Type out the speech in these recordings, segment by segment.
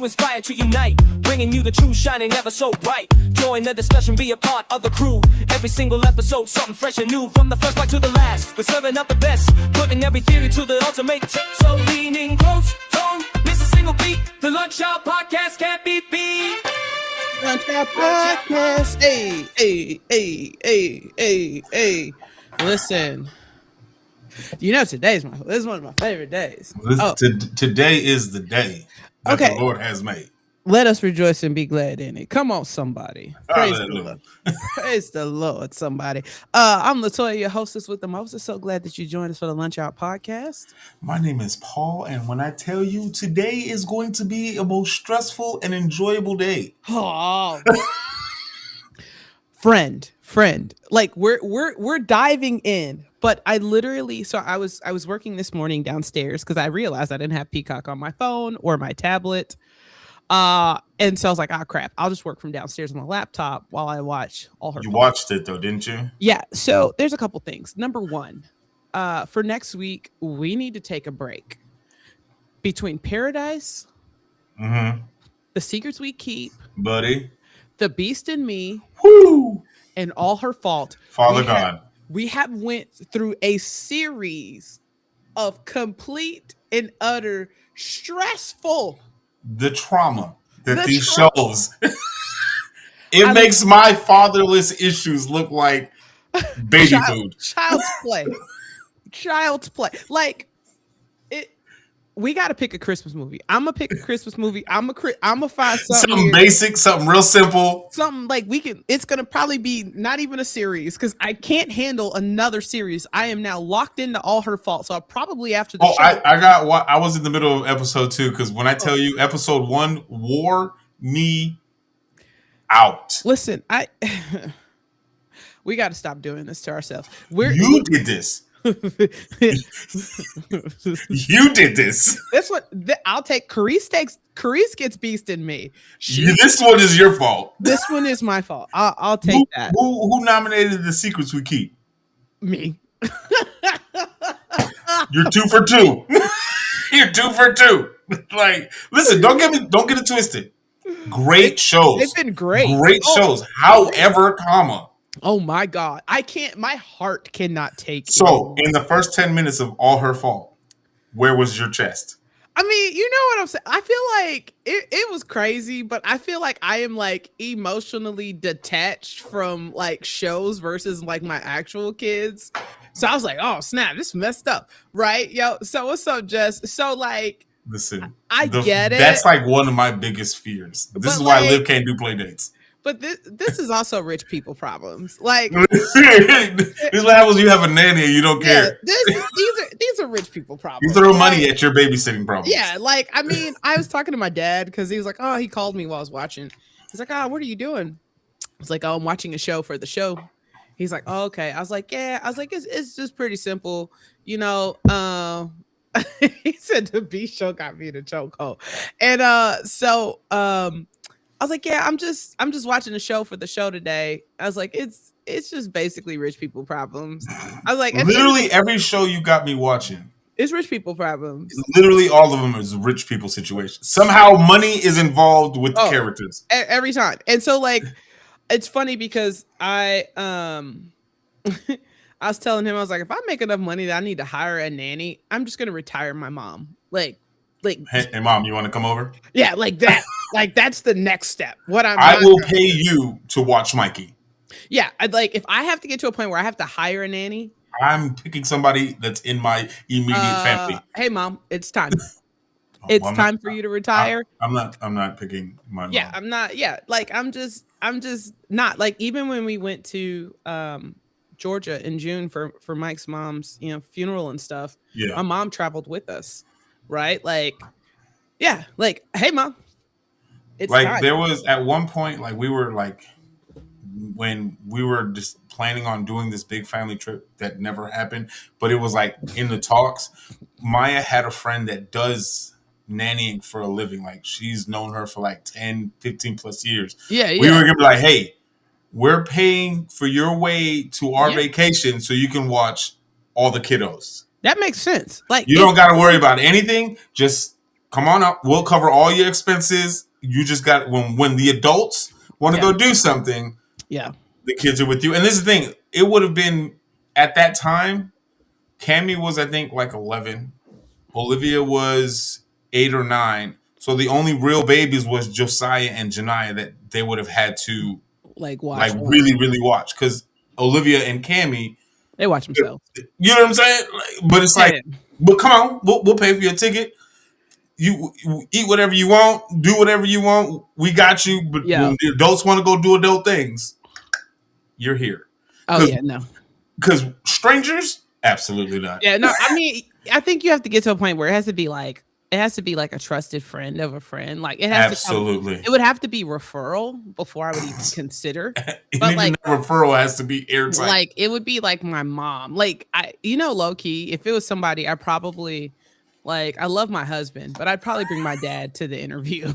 to inspire, to unite, bringing you the truth, shining ever so bright. Join the discussion, be a part of the crew. Every single episode, something fresh and new. From the first part to the last, we're serving up the best, putting every theory to the ultimate test. So leaning close, don't miss a single beat. The Lunch Hour Podcast can't be beat. Lunch Hour Podcast, hey. Listen, you know this is one of my favorite days. Today is the day that the Lord has made. Let us rejoice and be glad in it. Come on, somebody. Praise the Hallelujah. Lord. Praise the Lord, somebody. I'm LaToya, your hostess with the most. I'm so glad that you joined us for the Lunch Hour Podcast. My name is Paul, and when I tell you today is going to be a most stressful and enjoyable day. Oh, friend. Like we're diving in. But I literally, so I was working this morning downstairs because I realized I didn't have Peacock on my phone or my tablet. And so I was like, oh crap, I'll just work from downstairs on my laptop while I watch all her. You watched it though, didn't you? Yeah. So there's a couple things. Number one, for next week, we need to take a break between Paradise, The Secrets We Keep, buddy, The Beast in Me, whoo, and All Her Fault. Father God. We have went through a series of complete and utter stressful. The trauma that these shows, it makes my fatherless issues look like baby food. Child's play. Like it. We got to pick a Christmas movie. I'm gonna pick a Christmas movie. I'm gonna find something basic, something real simple. Something like we can. It's gonna probably be not even a series because I can't handle another series. I am now locked into All Her Fault. So I'll probably after the show. I was in the middle of episode 2 because when I tell you episode 1 wore me out. Listen, we got to stop doing this to ourselves. You did this. You did this. That's what I'll take. Carice gets Beast in Me. This one is your fault. This one is my fault. I'll take that. Who nominated The Secrets We Keep? Me. You're 2 for 2. You're 2 for 2. Like, listen, don't get it twisted. Great shows. They've been great. Great shows. However, oh my God. I can't, my heart cannot take it. So, in the first 10 minutes of All Her Fault, where was your chest? I mean, you know what I'm saying? I feel like it was crazy, but I feel like I am like emotionally detached from like shows versus like my actual kids. So I was like, oh snap, this messed up. Right? Yo, so what's up, Jess? So like, listen, I get it. That's like one of my biggest fears. This is why Liv can't do play dates. But this is also rich people problems. Like this is what happens when you have a nanny and you don't care. These are rich people problems. You throw money at your babysitting problems. Yeah, like I mean, I was talking to my dad because he was like, oh, he called me while I was watching. He's like, oh, what are you doing? I was like, oh, I'm watching a show for the show. He's like, oh, okay. I was like, yeah. I was like, it's just pretty simple, you know. He said the B show got me in a chokehold, and I was like, yeah, I'm just watching a show for the show today. I was like, it's just basically rich people problems. I was like, literally every show you got me watching, it's rich people problems. Literally all of them is rich people situations. Somehow money is involved with the characters every time. And so like, it's funny because I was telling him, I was like, if I make enough money that I need to hire a nanny, I'm just gonna retire my mom. Like, hey mom, you want to come over? Yeah, like that. Like that's the next step. I will pay you to watch Mikey. Yeah, I'd like if I have to get to a point where I have to hire a nanny. I'm picking somebody that's in my immediate family. Hey mom, it's time. It's time for you to retire. I'm not picking my mom. Yeah, I'm not. Yeah, like I'm just not like even when we went to Georgia in June for Mike's mom's funeral and stuff. Yeah, my mom traveled with us. Right, like, yeah, like, hey, mom. It's like time. There was at one point, like we were like, when we were just planning on doing this big family trip that never happened, but it was like in the talks. Maya had a friend that does nannying for a living. Like she's known her for like 10, 15 plus years. Yeah. We were gonna be like, hey, we're paying for your way to our vacation so you can watch all the kiddos. That makes sense. Like you don't got to worry about anything. Just come on up. We'll cover all your expenses. You just got when the adults want to go do something. Yeah. The kids are with you. And this is the thing. It would have been at that time. Cammy was, I think, like 11. Olivia was 8 or 9. So the only real babies was Josiah and Janiyah that they would have had to watch really, really watch. Because Olivia and Cammy, they watch themselves. You know what I'm saying? But it's like, but come on, we'll pay for your ticket. You eat whatever you want, do whatever you want. We got you. But when the adults want to go do adult things, you're here. Oh yeah, no. Because strangers, absolutely not. Yeah, no. I mean, I think you have to get to a point where it has to be like a trusted friend of a friend. Like it has absolutely. It would have to be referral before I would even consider. But even like that referral has to be airtight. Like it would be like my mom. Like low key, if it was somebody, I probably I love my husband, but I'd probably bring my dad to the interview.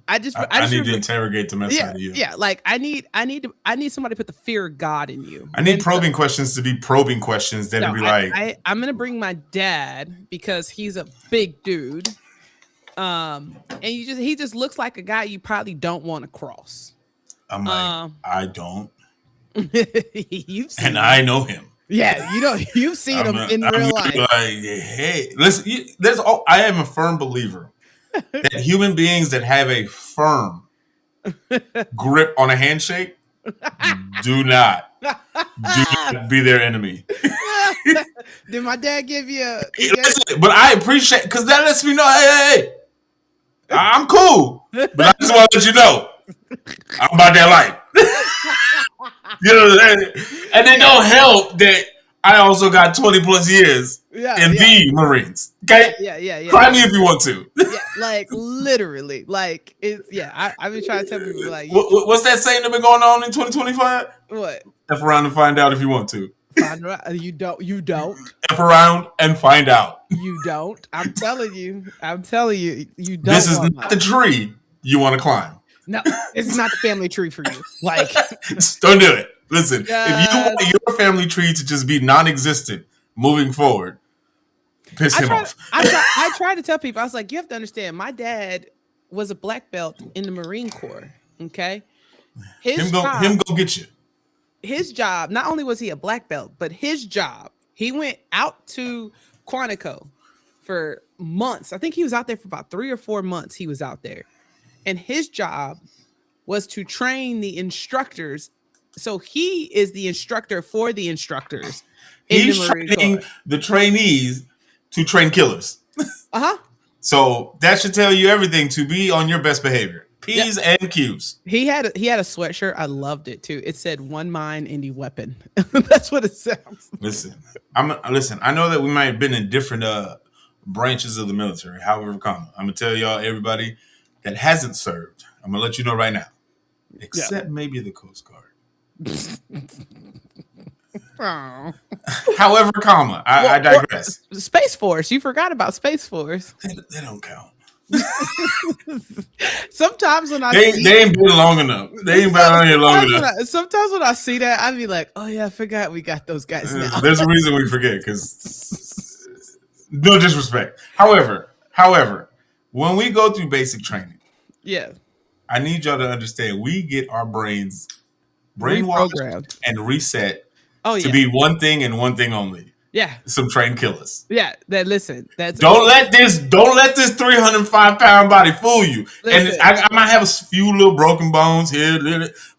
I need to interrogate the mess out of you. Yeah, I need somebody to put the fear of God in you. I need probing questions to be probing questions that'd be I'm gonna bring my dad because he's a big dude. And he just looks like a guy you probably don't want to cross. I'm like, I don't. You've seen him. I know him. Yeah, you've seen him in real life. Like, hey, listen, I am a firm believer that human beings that have a firm grip on a handshake do not be their enemy. Did my dad give you listen, but I appreciate, because that lets me know, hey, I'm cool, but I just want to let you know I'm about that life. You know, and they don't help that I also got 20 plus years in the Marines. Okay? Yeah. Cry me if you want to. Literally. I've been trying to tell people what's that saying that been going on in 2025? What? F around and find out if you want to. Find out. You don't. F around and find out. You don't. I'm telling you, you don't. This is not the tree you want to climb. No, it's not the family tree for you. Don't do it. Listen, if you want your family tree to just be non-existent moving forward, piss him off. I tried to tell people, I was like, you have to understand, my dad was a black belt in the Marine Corps. Okay, him go get you. His job, not only was he a black belt, but his job, he went out to Quantico for months. I think he was out there for about 3 or 4 months. He was out there. And his job was to train the instructors. So he is the instructor for the instructors. He's training the trainees to train killers. So that should tell you everything to be on your best behavior. P's and Q's. He had a sweatshirt. I loved it too. It said "One mind, any weapon." That's what it sounds. Listen. I know that we might have been in different branches of the military. However, I'm gonna tell y'all, everybody that hasn't served, I'm gonna let you know right now, except maybe the Coast Guard. Oh. However, I digress. Space Force, you forgot about Space Force. They don't count. Sometimes when they ain't been long enough. They ain't been on here long enough. Sometimes when I see that, I'd be like, oh yeah, I forgot we got those guys now. There's a reason we forget, because no disrespect. However, when we go through basic training, I need y'all to understand, we get our brains brainwashed and reset to be one thing and one thing only. Yeah. Some trained killers. Yeah. Don't let this 305-pound body fool you. Listen. And I might have a few little broken bones here.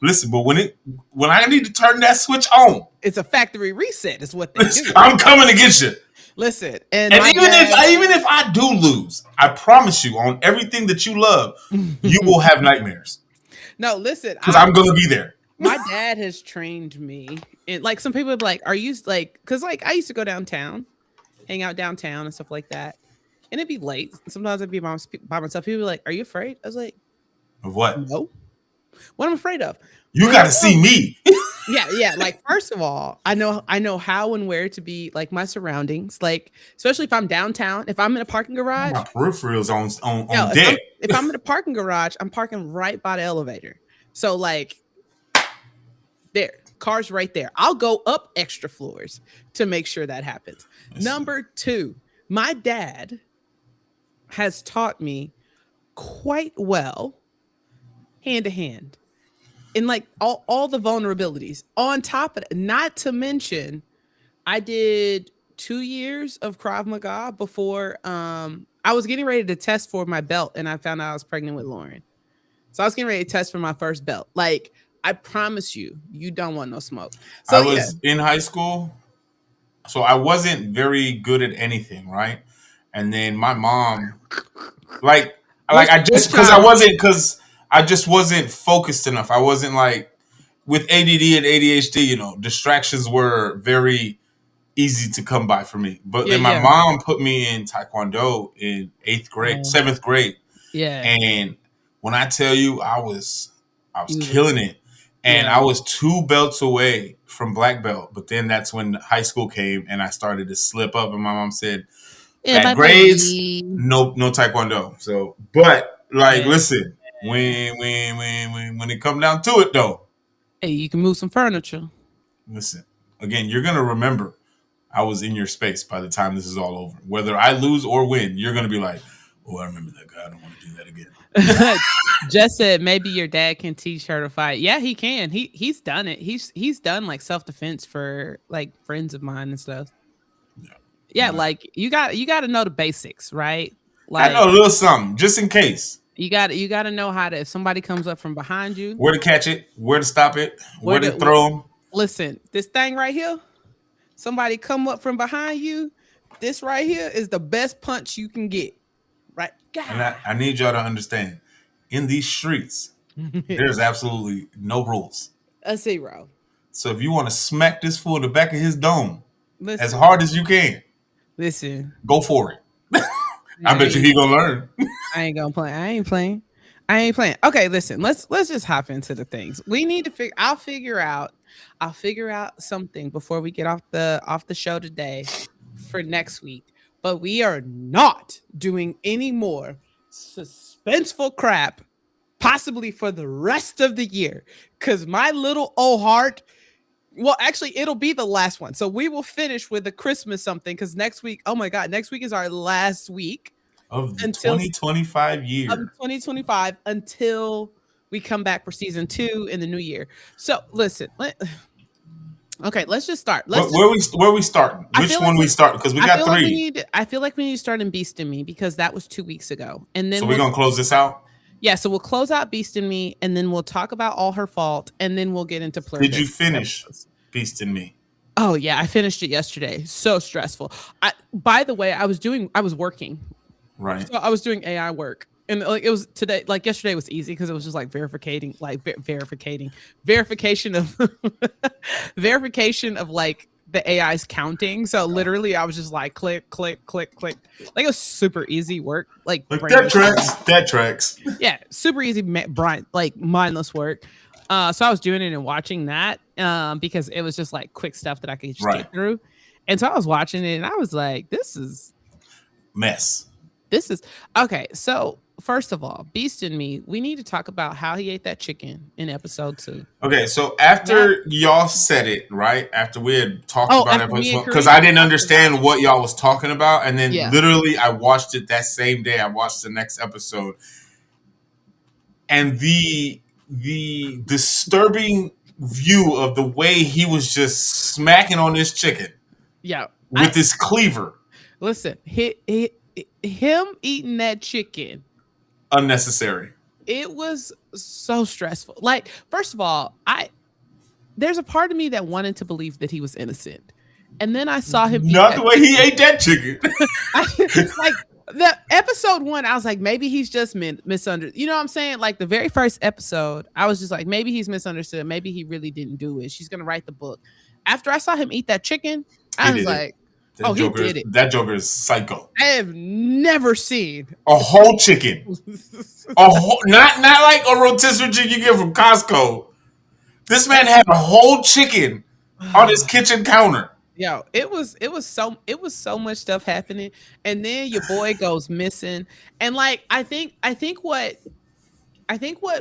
Listen, but when I need to turn that switch on, it's a factory reset, is what they do. I'm coming to get you. Listen, and even if I do lose, I promise you, on everything that you love, you will have nightmares. No, listen, because I'm gonna be there. My dad has trained me. And like some people would be like, are you because I used to go downtown, hang out downtown and stuff like that. And it'd be late. Sometimes I'd be by myself. People would be like, are you afraid? I was like, of what? No. What I'm afraid of? You got to see me. Yeah. Like, first of all, I know how and where to be, like, my surroundings. Like, especially if I'm downtown, if I'm in a parking garage. My peripherals on deck. If I'm in a parking garage, I'm parking right by the elevator. So, like, there, car's right there. I'll go up extra floors to make sure that happens. Number 2, my dad has taught me quite well, hand to hand, in like all the vulnerabilities. On top of it, not to mention, I did 2 years of Krav Maga before I was getting ready to test for my belt, and I found out I was pregnant with Lauren. So I was getting ready to test for my first belt. Like, I promise you, you don't want no smoke. I So yeah. was in high school, so I wasn't very good at anything, right? And then my mom, like, I just because I just wasn't focused enough. I wasn't like with ADD and ADHD. Distractions were very easy to come by for me. But Yeah, then my yeah. mom put me in Taekwondo in Oh, seventh grade, yeah. and when I tell you, I was You was, killing it, and yeah. I was 2 belts away from black belt. But then that's when high school came, and I started to slip up. And my mom said, Yeah, "Bad bye grades, bye. no Taekwondo." So, but like, Yeah. listen, when it come down to it, though, Hey, you can move some furniture. listen again. You're gonna remember I was in your space by the time this is all over. Whether I lose or win, you're gonna be like, "Oh, I remember that guy. I don't want to do that again." Just said maybe your dad can teach her to fight. Yeah, he can. He's done it. He's done like self defense for like friends of mine and stuff. Yeah, Yeah, but like you got to know the basics, right? I Like know a little something just in case. you got to know how to, if somebody comes up from behind you, Where to catch it, where to stop it, where where to to throw them. listen. This thing right here, somebody come up from behind you. This right here is the best punch you can get. Right? And God. I need y'all to understand, in these streets, there's absolutely no rules. A zero. So if you want to smack this fool in the back of his dome as Listen, hard as you can, listen. go for it. I Yeah, bet you he gonna learn. I ain't gonna play. I ain't playing. I ain't playing. Okay, listen. Let's just hop into the things. We need to figure. I'll figure out something before we get off the show today for next week. But we are not doing any more suspenseful crap, possibly for the rest of the year. Cause my little old heart. Well, actually, it'll be the last one. So we will finish with the Christmas something. Cause next week, oh my God, next week is our last week Of the until 2025 of year. 2025 until we come back for season 2 in the new year. So listen, okay, let's just start. Where we starting? I Which feel one like we start? Because we got three. I feel like we need to start in Beast in Me because that was 2 weeks ago. And So then we're gonna close this out. yeah, so we'll close out Beast in Me and then we'll talk about All Her Fault and then we'll get into Did you Pluribus finish episodes. Beast in Me? Oh yeah, I finished it yesterday. So stressful. By the way, I was working. Right. So I was doing AI work. And like it was today, like yesterday was easy because it was just like verification of verification of like the AI's counting. So literally I was just like click, click, click, click. Like it was super easy work. Like That tracks. That tracks. yeah, super easy, like mindless work. So I was doing it and watching that because it was just like quick stuff that I could just get through. And so I was watching it and I was like, this is Mess. okay. So first of all, Beast in Me, we need to talk about how he ate that chicken in episode 2. Okay, so after y'all said it, right? After we had talked about after me and episode, because Karina I didn't talked understand what y'all was talking about, and then Yeah. literally I watched it that same day. I watched the next episode, and the disturbing view of the way he was just smacking on this chicken Yeah. with his cleaver, Listen, him eating that chicken, unnecessary. it was so stressful. Like, first of all, there's a part of me that wanted to believe that he was innocent. And then I saw him Not the way he ate that chicken. like the episode 1, I was like, maybe he's just misunderstood. You know what I'm saying? Like the very first episode, I was just like, maybe he's misunderstood. Maybe he really didn't do it. She's gonna write the book. After I saw him eat that chicken, I was like, That he did it. That Joker is psycho. I have never seen A whole chicken. Not like a rotisserie chicken you get from Costco. This man had a whole chicken on his kitchen counter. Yo, it was so much stuff happening, and then your boy goes missing, and like I think what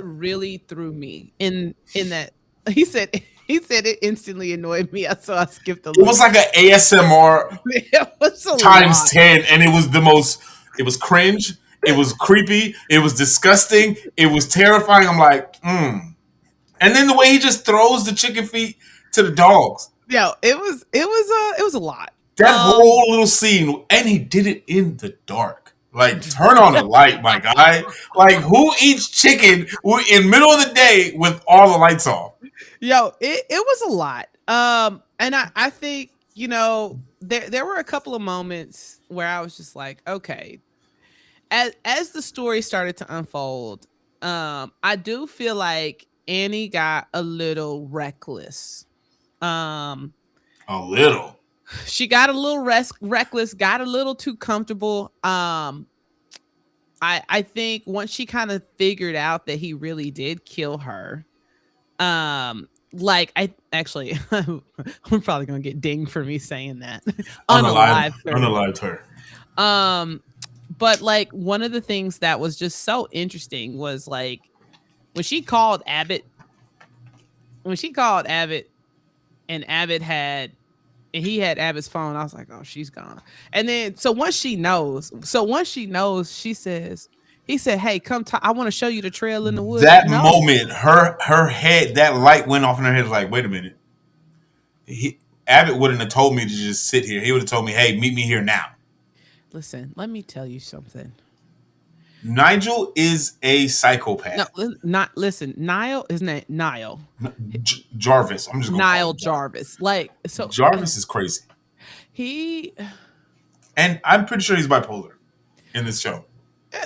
really threw me in that he said it instantly annoyed me. So I skipped a It little. was like an ASMR It was a times lot. 10, and it was it was cringe. It was creepy. It was disgusting. It was terrifying. I'm like, And then the way he just throws the chicken feet to the dogs. Yo, it was a lot. That whole little scene, and he did it in the dark. Like, turn on the light, my guy. Like, who eats chicken in middle of the day with all the lights off? Yo, it was a lot. And I think, there were a couple of moments where I was just like, okay, as the story started to unfold, I do feel like Annie got a little reckless. Um, A little. she got a little reckless, got a little too comfortable. I think once she kind of figured out that he really did kill her, like I actually, I'm probably gonna get dinged for me saying that. Unalived her. But like one of the things that was just so interesting was like when she called Abbott, and he had Abbott's phone, I was like, oh, she's gone. And then so once she knows, he said, hey, come talk. I want to show you the trail in the woods. That moment, her head, that light went off in her head. Like, wait a minute. Abbott wouldn't have told me to just sit here. He would have told me, hey, meet me here now. Listen, let me tell you something. Nigel is a psychopath. No, listen. Niall, his name Niall. Jarvis. I'm just going Niall Jarvis. Like, so Jarvis is crazy. And I'm pretty sure he's bipolar in this show.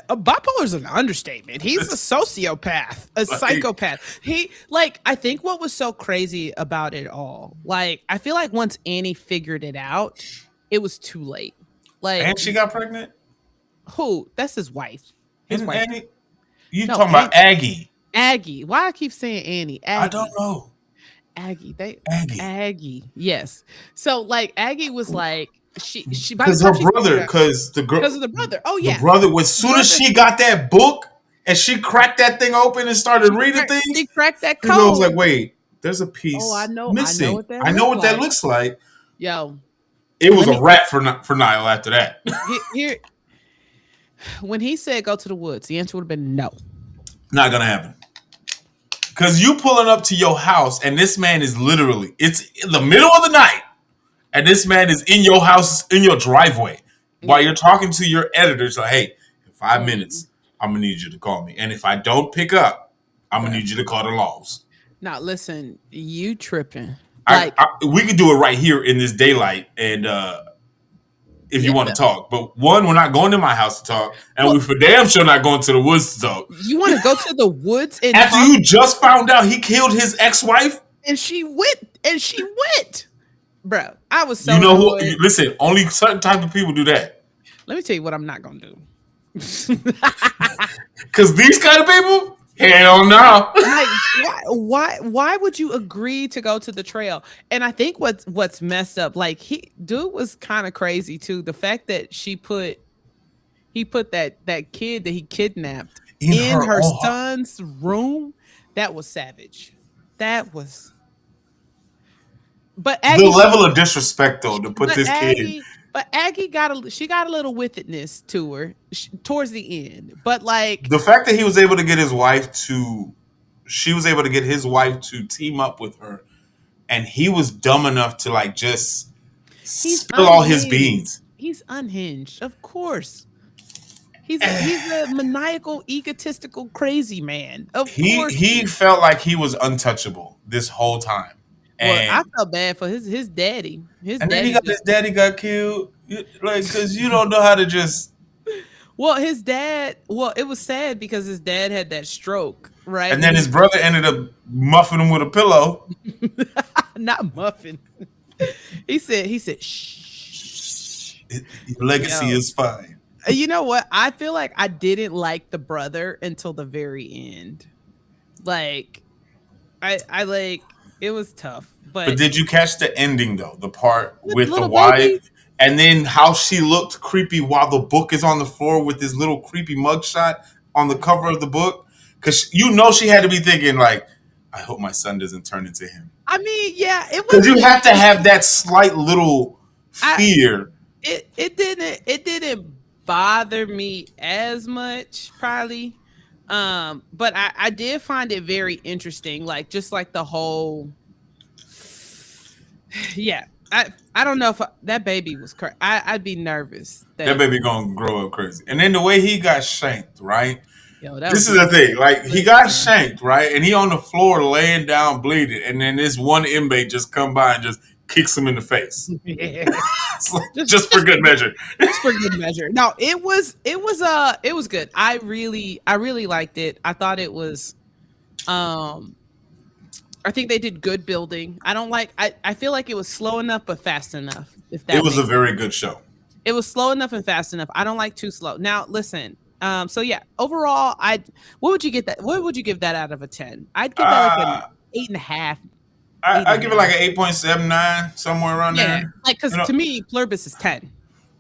Bipolar is an understatement. He's a sociopath, a psychopath. I think what was so crazy about it all, like, I feel like once Annie figured it out, it was too late. Like, and she got pregnant? Who? That's his wife. Isn't Annie? You talking about Aggie? Aggie. Why I keep saying Annie? Aggie. I don't know. Aggie. Yes. So like Aggie was like she because her brother because of the brother. Oh yeah. The brother. As soon as she got that book and she cracked that thing open and started reading things, she cracked that code. I was like, wait, there's a piece. Oh, I know. Missing. I know what that looks like. Yo. It was a wrap for Niall after that. Here, when he said go to the woods, the answer would have been no. Not gonna happen. Because you pulling up to your house and this man is literally, it's in the middle of the night and this man is in your house, in your driveway while you're talking to your editors. Like, hey, in 5 minutes, I'm gonna need you to call me. And if I don't pick up, I'm gonna need you to call the laws. Now listen, you tripping. We could do it right here in this daylight, and if you want to talk. But one, we're not going to my house to talk, and we for damn sure not going to the woods to talk. You want to go to the woods and after you just found out he killed his ex-wife, and she went, bro. I was so. You know who? Listen, only certain type of people do that. Let me tell you what I'm not gonna do. Because these kind of people. Hell no! Like, why would you agree to go to the trail? And I think what's messed up, like dude was kind of crazy too. The fact that he put that kid that he kidnapped in her son's room, that was savage. That was. But Aggie, the level of disrespect though to put this kid. But Aggie got a little wickedness to her towards the end. But like the fact that he was able to get his wife to team up with her, and he was dumb enough to like just spill all his beans. He's unhinged, of course. He's a maniacal, egotistical, crazy man. Of course, he felt like he was untouchable this whole time. Well, I felt bad for his daddy. His daddy got killed, like because you don't know how to just. Well, it was sad because his dad had that stroke, right? And then his brother ended up muffing him with a pillow. Not muffin. He said, shh. Your legacy is fine. You know what? I feel like I didn't like the brother until the very end. Like, I like. It was tough, but did you catch the ending though? The part with the wife, and then how she looked creepy while the book is on the floor with this little creepy mugshot on the cover of the book. Because she had to be thinking like, I hope my son doesn't turn into him. I mean, yeah, it was. Because you have to have that slight little fear. It didn't bother me as much, probably. But I did find it very interesting, like just like the whole yeah. I don't know if that baby was crazy. I'd be nervous That that baby gonna grow up crazy. And then the way he got shanked, right? yo that This was is the thing. Like he got listen. shanked, right? And he on the floor laying down bleeding, and then this one inmate just come by and just kicks him in the face. Yeah. It's like, just just for just for good measure. just for good measure. No, it was good. I really liked it. I thought it was um I think they did good building. I feel like it was slow enough but fast enough, if It that was a makes sense. very good show. It was slow enough and fast enough. I don't like too slow. Now listen, so yeah, overall what would you give that out of a 10? I'd give that like an Uh, 8.5. I, Eight I and a give it half. like an 8.79, somewhere around Yeah. there. Like You cause know, to me, Pluribus is 10.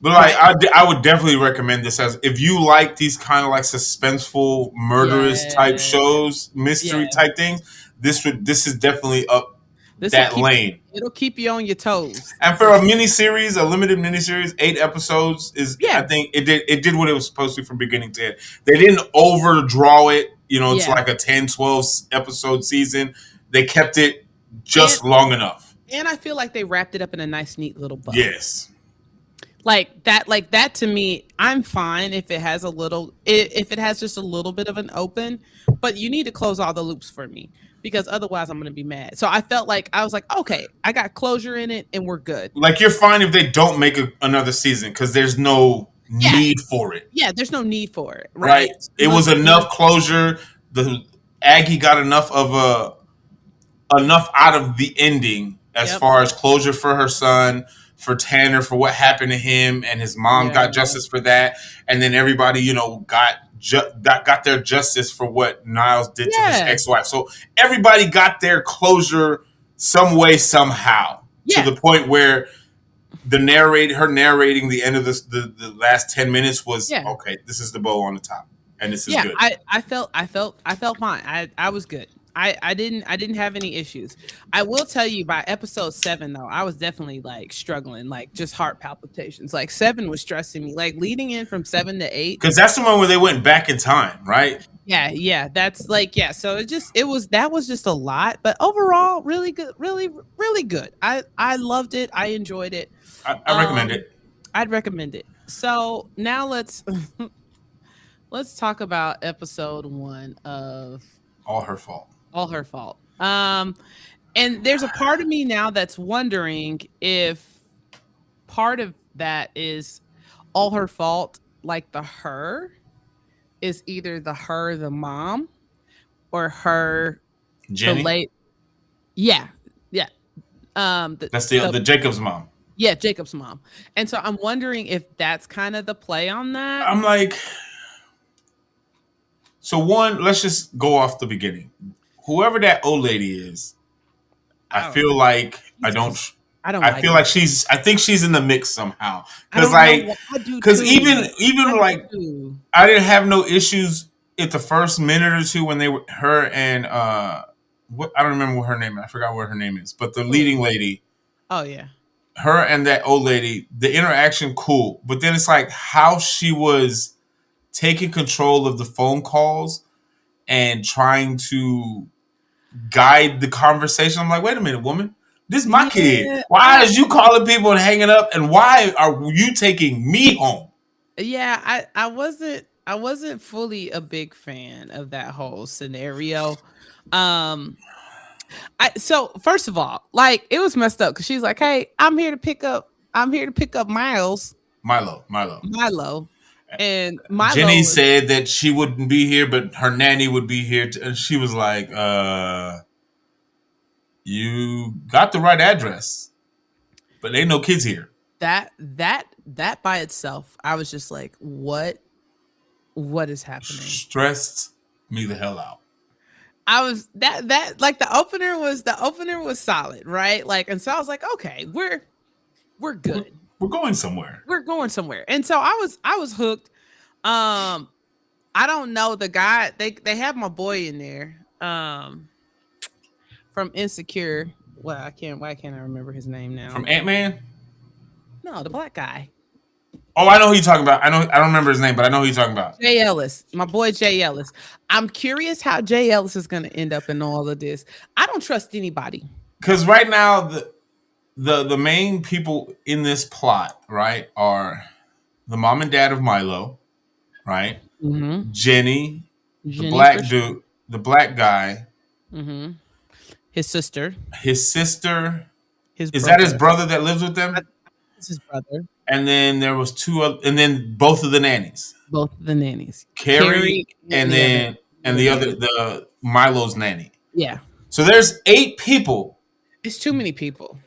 but like Right? I would definitely recommend this as if you like these kind of like suspenseful, murderous type Yeah. shows, Yeah. mystery type things. This is definitely up This'll that keep lane. it'll keep you on your toes And for for a sure. mini series, a limited mini series, 8 episodes is I Yeah. think it did what it was supposed to from beginning to end. They didn't overdraw it, it's Yeah. like a 10, 12 episode season. They kept it And just long enough. and I feel like they wrapped it up in a nice, neat little bow. Yes. Like that to me, I'm fine if it has if it has just a little bit of an open, but you need to close all the loops for me because otherwise I'm gonna be mad. So I felt like I was like, okay, I got closure in it and we're good. Like you're fine if they don't make another season because there's no Yeah, need for it, yeah, there's no need for it, right? right? It was enough closure. The Aggie got enough out of the ending as Yep. far as closure for her son, for Tanner, for what happened to him, and his mom Yeah. got justice for that, and then everybody, got their justice for what Niles did to his Yeah. ex-wife. So everybody got their closure some way, somehow, to Yeah. the point where her narrating the end of the last 10 minutes was Yeah. okay. This is the bow on the top, and this is Yeah, good. I felt fine. I was good. I didn't have any issues. I will tell you by episode 7 though, I was definitely like struggling, like just heart palpitations. Like 7 was stressing me. Like leading in from 7 to 8. Because that's the one where they went back in time, right? Yeah, that's like yeah. So that was just a lot, but overall, really good, really really good. I loved it. I enjoyed it. I recommend it. I'd recommend it. So now let's talk about episode 1 of All her fault. All Her Fault. And there's a part of me now that's wondering if part of that is all her fault, like the her is either the mom or her the Jenny. late yeah yeah That's the Jacob's mom. yeah, Jacob's mom. And so I'm wondering if that's kind of the play on that. I'm like, so one, let's just go off the beginning. Whoever that old lady is, I feel like I don't. I don't I like feel it. like I think she's in the mix somehow. I Because don't know. I do because too. even I like do. I didn't have no issues at the first minute or two when they were her and what I don't remember what her name is. I forgot what her name is, but the leading lady. Oh yeah. Her and that old lady, the interaction cool, but then it's like how she was taking control of the phone calls and trying to guide the conversation. I'm like, wait a minute, woman, this is my kid. Yeah, Why is you calling people and hanging up, and why are you taking me home? yeah, I wasn't fully a big fan of that whole scenario. So first of all, like it was messed up because she's like, "Hey, I'm here to pick up Milo. Milo," and Milo Jenny was, said that she wouldn't be here, but her nanny would be here, and she was like, "You got the right address, but ain't no kids here." that by itself, I was just like, what is happening? Stressed me the hell out. I was that like the opener was solid, right? Like, and so I was like, okay, we're good. We're going somewhere. We're going somewhere. And so I was hooked. I don't know the guy. They have my boy in there. From Insecure. Well, why can't I remember his name now? From Ant-Man? No, the black guy. Oh, I know who you're talking about. I know. I don't remember his name, but I know who you're talking about. Jay Ellis, my boy Jay Ellis. I'm curious how Jay Ellis is going to end up in all of this. I don't trust anybody. Because right now, the main people in this plot, right, are the mom and dad of Milo, right? Mm-hmm. Jenny, the Jenny for black sure. dude, the black guy, Mm-hmm. His sister, his sister. his Is that his brother. brother that lives with I them? think it's his brother. And then there was two, and then both of the nannies, Both the nannies. Carrie, Carrie and then the and other the other, nanny. the Milo's nanny. Yeah. So there's 8 people It's too many people.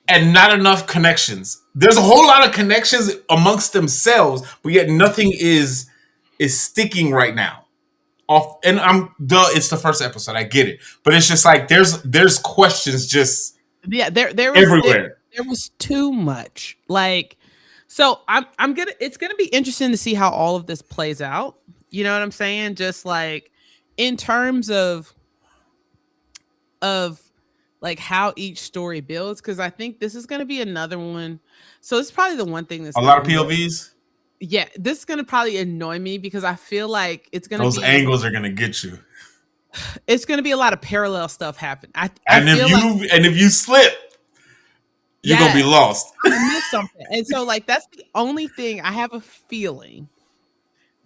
and not enough connections. There's a whole lot of connections amongst themselves, but yet nothing is sticking right now. Off, and it's the first episode. I get it, but it's just like there's questions just Yeah, everywhere. there was too much. Like, so I'm gonna it's gonna be interesting to see how all of this plays out. You know what I'm saying? Just like in terms of like how each story builds, because I think this is gonna be another one. So it's probably the one thing that's A gonna lot of annoy. POVs. Yeah, this is gonna probably annoy me because I feel like Those angles are gonna get you. it's gonna be a lot of parallel stuff happen. I And feel like if you slip, you're gonna be yeah, lost. I missed something. And so like that's the only thing I have a feeling.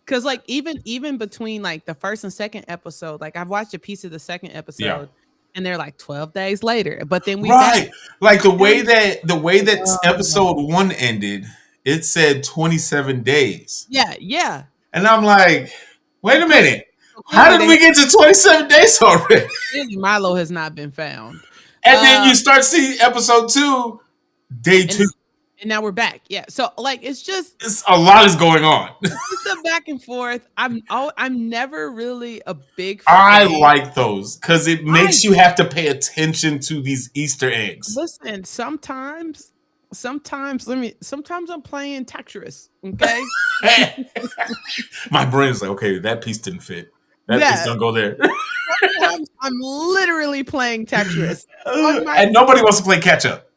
Cause like even between like the first and second episode, like I've watched a piece of the second Yeah. episode and they're like 12 days later. But then we back. Right. Like the way that Uh, episode 1 ended, it said 27 days. yeah, yeah. And I'm like, wait a Clearly, minute. How clearly did we get to 27 days already? Milo has not been found. And then you start seeing episode 2, day 2. And, and now we're back. Yeah. So like it's just It's a lot is going on. it's a back and forth. I'm never really a big I fan. like those because it makes you have to pay attention to these Easter eggs. Listen, sometimes sometimes I'm playing Tetris. Okay. My brain's like, okay, that piece didn't fit. That piece Yeah. don't go there. Sometimes I'm literally playing Tetris. On my And nobody wants to play catch up.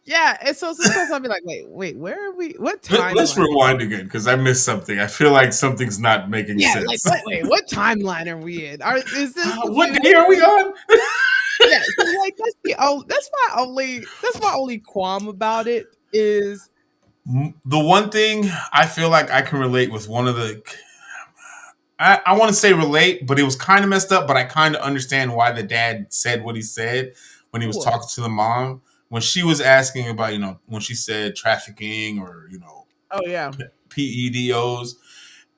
yeah, and so sometimes I'll be like, wait, where are we? What time? Let's rewind again because I missed something. I feel like something's not making Yeah, sense. like wait, what timeline are we in? Is this What day are we on? Yeah, so like that's my only qualm about it is The one thing I feel like I can relate with one of the I want to say relate, but it was kind of messed up, but I kind of understand why the dad said what he said when he was what? talking to the mom. When she was asking about, when she said trafficking or, Oh yeah. PEDOs,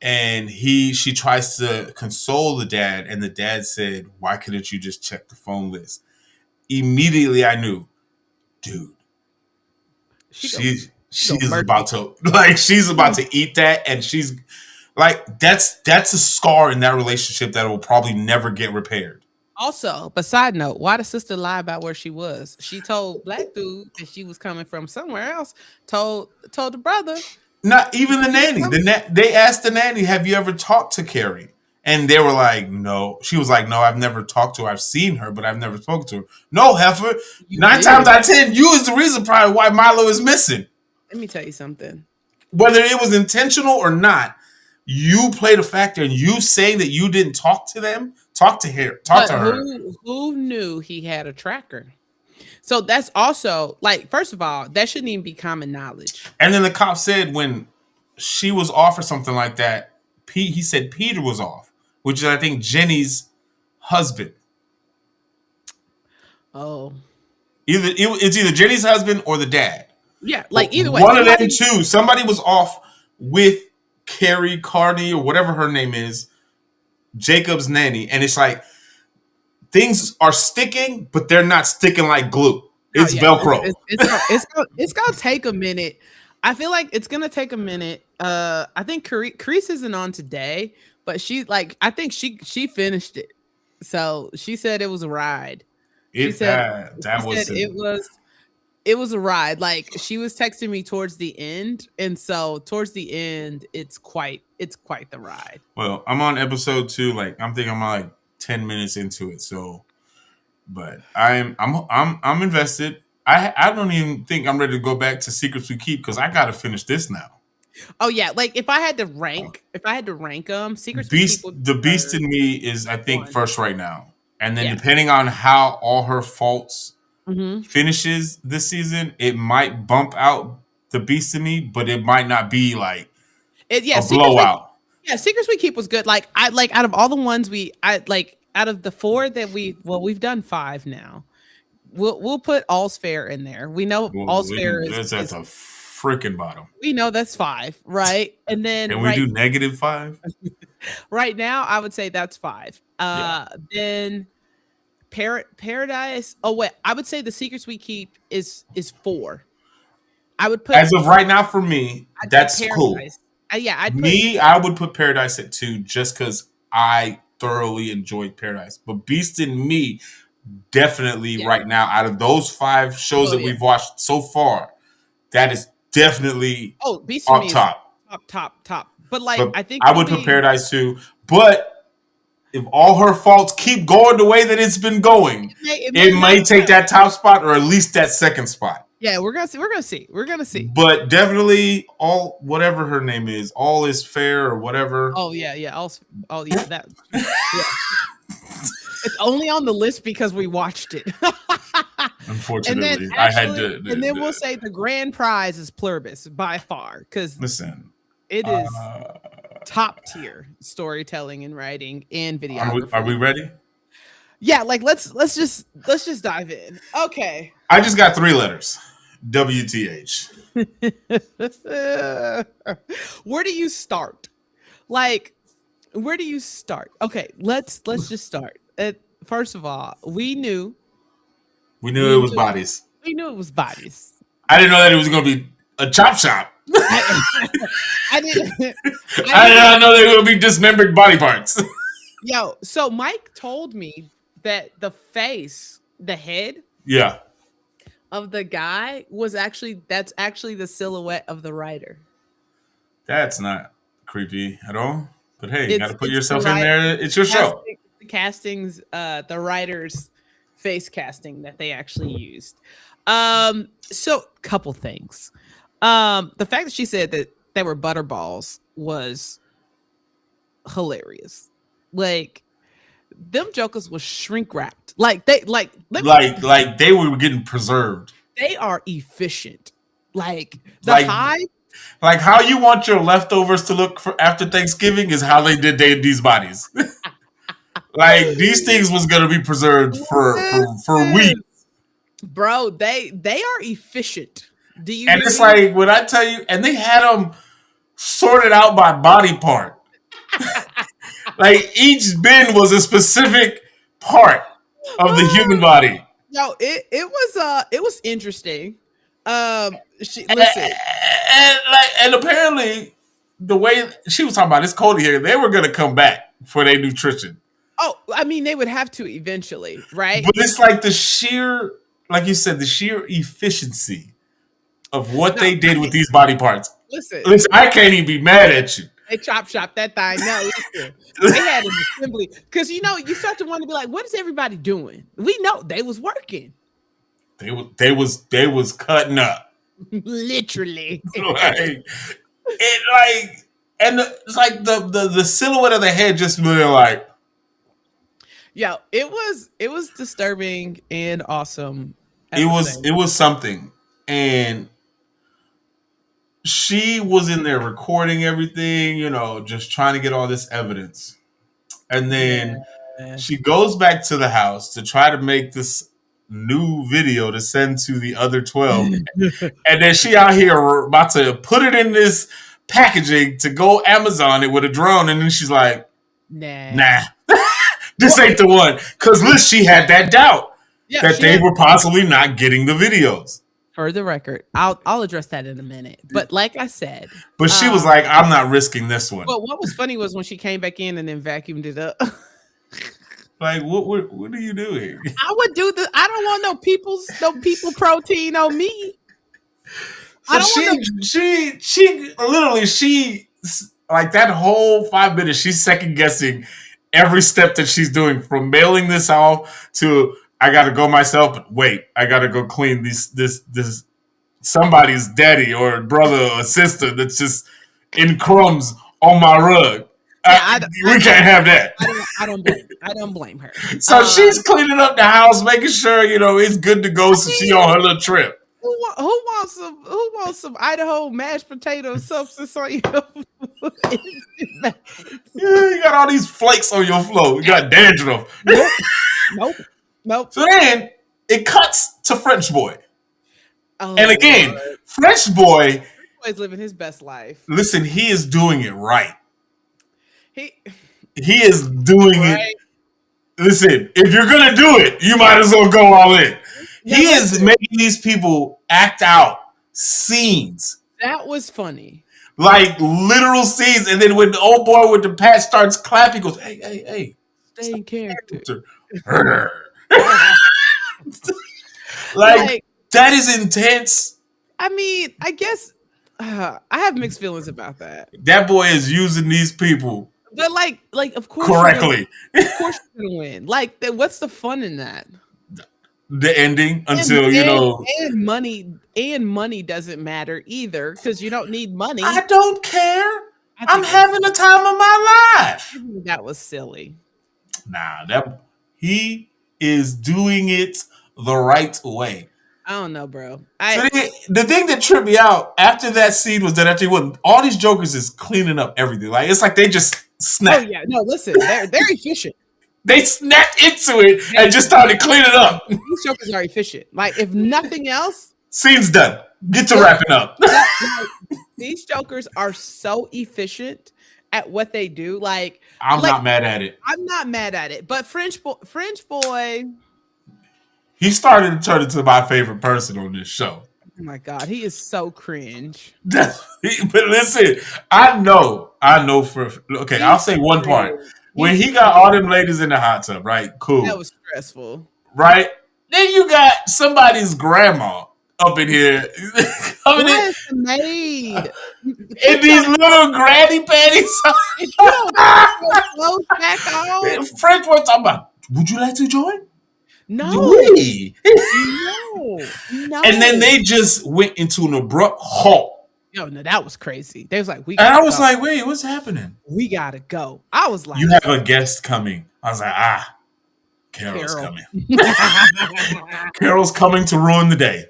and she tries to console the dad, and the dad said, "Why couldn't you just check the phone list?" Immediately I knew, dude, she's murder about to she's about to eat that, and she's like that's a scar in that relationship that will probably never get repaired. Also, but side note, why the sister lie about where she was? She told black dude that she was coming from somewhere else. Told the brother. Not even the nanny. They asked the nanny, "Have you ever talked to Carrie?" And they were like, "No." She was like, "No, I've never talked to her. I've seen her, but I've never spoken to her." No, heifer. You 9 did. times out of 10, you is the reason probably why Milo is missing. Let me tell you something. Whether it was intentional or not, you played a factor in you saying that you didn't talk to them. Talk to her. But Her. who knew he had a tracker? So that's also like, first of all, that shouldn't even be common knowledge. And then the cop said when she was off or something like that, he said Peter was off, which is I think Jenny's husband. Oh, It's either Jenny's husband or the dad. yeah, like either way, One of them two. Somebody was off with Carrie Carney or whatever her name is, Jacob's nanny, and it's like things are sticking, but they're not sticking like glue. It's Velcro. It's gonna take a minute. I feel like it's gonna take a minute. I think Carice isn't on today, but I think she finished it. So she said it was a ride. She said it was a ride. Like she was texting me towards the end, and so towards the end, it's quite the ride. Well, I'm on episode 2. Like I'm thinking I'm like 10 minutes into it. So, but I'm invested. I don't even think I'm ready to go back to Secrets We Keep because I got to finish this now. Oh yeah, like if I had to rank them, Secrets We Keep Beast, would the be Beast third in me is, I think, one. first right now, and then Yeah. depending on how all her faults Mm-hmm. finishes this season, it might bump out the Beast in me, but it might not be like Yeah, a blowout. Secrets We Keep was good. Like I like out of all the ones I like out of the four that we've done five now. We'll put All's Fair in there. We know Well, All's Fair that's at is the freaking bottom. we know that's five, right? And then Can we do -5? right now I would say that's five. Yeah. Then Paradise. Oh wait, I would say The Secrets We Keep is four. I would put As of right now, for me, I'd put that's cool. Paradise. Yeah, I'd put Me, I would put Paradise at 2 just because I thoroughly enjoyed Paradise. But Beast in Me, definitely yeah. right now, out of those 5 shows Oh that yeah. we've watched so far, that is definitely Oh, Beast in up Me is top. top. But like But I think I would put Paradise too. But if all her faults keep going the way that it's been going, it may take that top spot or at least that second spot. Yeah, we're gonna see. But definitely all whatever her name is, all is fair or whatever. Oh yeah. Also, oh yeah, that. Yeah. It's only on the list because we watched it. Unfortunately, I had to. And then we'll say the grand prize is Pluribus by far because Listen, it is top tier storytelling and writing and videography. Are we ready? Yeah, like let's just dive in. Okay. I just got 3 letters. WTH. Where do you start? Like, where do you start? Okay, let's just start. First of all, we knew it was bodies. We knew it was bodies. I didn't know that it was going to be a chop shop. I didn't. I did not know they were going to be dismembered body parts. Yo, so Mike told me that the face, the head, yeah, of the guy that's actually the silhouette of the writer. That's not creepy at all. But hey, you got to put yourself in there. It's your show. The castings, the writer's face casting that they actually used. So couple things. The fact that she said that they were butterballs was hilarious. Like them jokers was shrink wrapped. Like they were getting preserved. They are efficient. Like the hive. Like how you want your leftovers to look for after Thanksgiving is how they did these bodies. Like these things was gonna be preserved for weeks. Bro, they are efficient. Do you? And it's like when I tell you, and they had them sorted out by body part. Like each bin was a specific part of the human body. No, it was interesting. Listen, and apparently the way she was talking about it's cold here, they were gonna come back for their nutrition. Oh, I mean they would have to eventually, right? But it's like the sheer, like you said, the sheer efficiency of what they did with these body parts. Listen, I can't even be mad at you. They chop that thing. No, listen. They had an assembly because you start to want to be like, what is everybody doing? We know they was working. They was cutting up. Literally. It's like the silhouette of the head just really like. Yeah, it was disturbing and awesome. It was something, and she was in there recording everything, just trying to get all this evidence. And then she goes back to the house to try to make this new video to send to the other 12. And then she out here about to put it in this packaging to go Amazon it with a drone. And then she's like, nah, this ain't the one. Because she had that doubt that they were possibly not getting the videos. For the record, I'll address that in a minute. But like I said, but she was like, "I'm not risking this one." But what was funny was when she came back in and then vacuumed it up. Like, what are you doing? I would do this. I don't want no people protein on me. So she literally like that whole 5 minutes. She's second guessing every step that she's doing, from mailing this off to I gotta go myself, but wait, I gotta go clean this somebody's daddy or brother or sister that's just and crumbs on my rug. Yeah, We can't have that. I don't blame her. So she's cleaning up the house, making sure it's good to go. So she on her little trip. Who wants some Idaho mashed potato substance on your food? You got all these flakes on your floor. You got dandruff. Nope. So then it cuts to French boy. Oh, And again, Lord. French boy, Boy's living his best life. listen, he is doing it right. He is doing right. it. Listen, if you're going to do it, you might as well go all in. He is making these people act out scenes. That was funny. Like literal scenes. And then when the old boy with the patch starts clapping, he goes, hey. Stay in character. like, that is intense. I mean, I guess I have mixed feelings about that. That boy is using these people. But like of course correctly. Of course you're gonna win. Like what's the fun in that? The ending until and money doesn't matter either because you don't need money. I don't care. I'm having the time of my life. That was silly. Nah, he is doing it the right way. I don't know, bro. The thing that tripped me out after that scene was that actually all these jokers is cleaning up everything. Like it's like they just snapped. Oh yeah, no, listen, they're efficient. They snapped into it and just started cleaning up. These jokers are efficient. Like if nothing else, scene's done. Get to wrapping up. These jokers are so efficient at what they do. Like I'm not mad at it. I'm not mad at it. But French boy. He started to turn into my favorite person on this show. Oh my God, he is so cringe. But listen, I know okay, I'll say one part. When he got all them ladies in the hot tub, right? Cool. That was stressful. Right? Then you got somebody's grandma up in here. Coming in. Maid. In these little granny panties. French boy talking about, would you like to join? No. Oui. No. And then they just went into an abrupt halt. Yo, no, that was crazy. They was like, and I was like, wait, what's happening? We gotta go. I was like, you have a guest coming. I was like, Carol's coming. Carol's coming to ruin the day.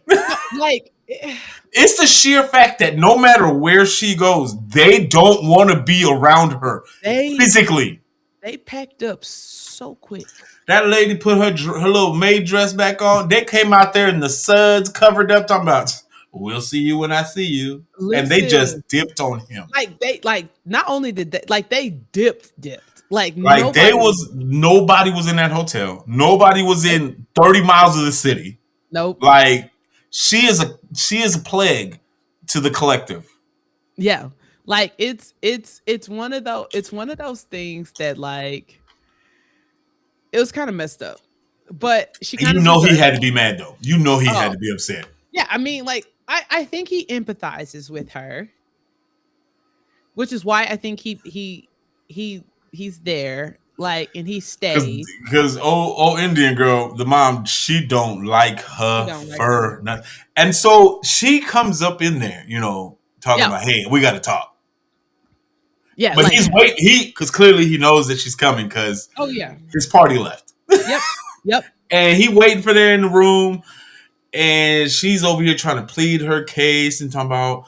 Like, it's the sheer fact that no matter where she goes, they don't want to be around her physically. They packed up so quick. That lady put her little maid dress back on. They came out there in the suds covered up talking about, we'll see you when I see you. Listen, and they just dipped on him. Not only did they dipped. Nobody was in that hotel. Nobody was in 30 miles of the city. Nope. Like she is a plague to the collective. Yeah. Like it's one of those things that like it was kind of messed up. But she kind of he had to be mad though. He had to be upset. Yeah, I mean, like I think he empathizes with her, which is why I think he's there, like, and he stays. Because old Indian girl, the mom, she don't like her nothing. And so she comes up in there, talking about, hey, we got to talk. Yeah, but he's waiting. Because clearly he knows that she's coming because his party left. Yep. And he waiting for her in the room. And she's over here trying to plead her case and talking about,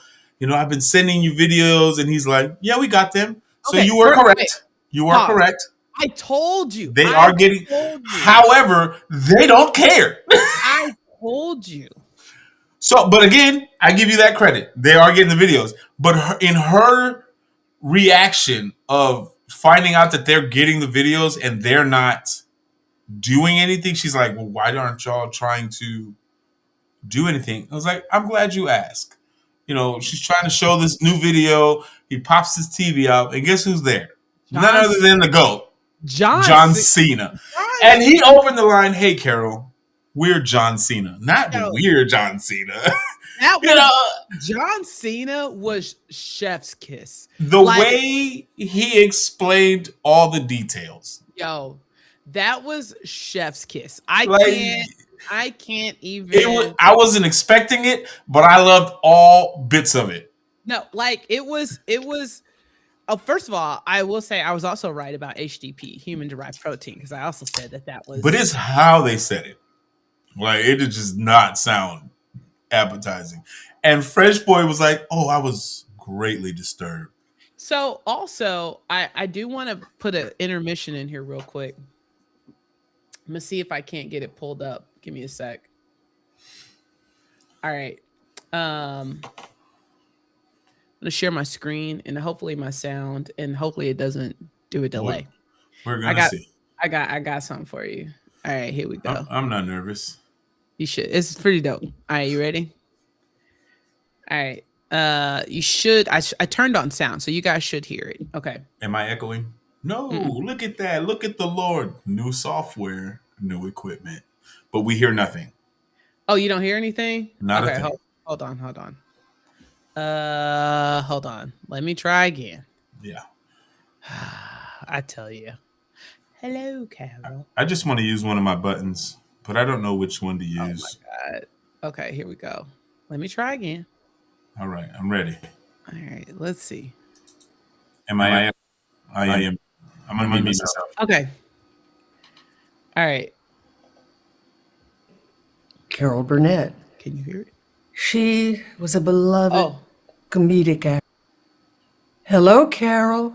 I've been sending you videos. And he's like, yeah, we got them. So you were correct. You are correct. I told you. They are getting. However, they don't care. I told you. So, but again, I give you that credit. They are getting the videos. But in her reaction of finding out that they're getting the videos and they're not doing anything, she's like, well, why aren't y'all trying to do anything? I was like, I'm glad you asked. She's trying to show this new video. He pops his TV up, and guess who's there? None other than the GOAT, John Cena. And he opened the line, hey, Carol, we're John Cena. Not we're John Cena. John Cena was chef's kiss. The way he explained all the details. Yo, that was chef's kiss. I can't even. I wasn't expecting it, but I loved all bits of it. No, like it was. Oh, first of all, I will say I was also right about HDP, human derived protein, because I also said that But was. it's how they said it. Like it did just not sound appetizing. And Fresh Boy was like, "Oh, I was greatly disturbed." So also, I do want to put an intermission in here real quick. I'm gonna see if I can't get it pulled up. Give me a sec. All right. I'm gonna share my screen and hopefully my sound, and hopefully it doesn't do a We're, delay. we're I gonna got see. I got something for you. All right, here we go. I'm not nervous. You should. It's pretty dope. All right, you ready? All right. You should. I turned on sound, so you guys should hear it. Okay. Am I echoing? No. Mm-mm. Look at that. Look at the Lord. New software, new equipment, but we hear nothing. Oh, you don't hear anything? Not a Okay. thing. Hold on. Hold on. Hold on. Let me try again. Yeah. I tell you. Hello, Carol. I just want to use one of my buttons, but I don't know which one to Oh my use. god. Okay, here we go. Let me try again. All right, I'm ready. All right, let's see. Am I? I am. I'm gonna mute myself. Okay. All right. Carol Burnett. Can you hear it? She was a beloved Oh, comedic actor. Hello, Carol.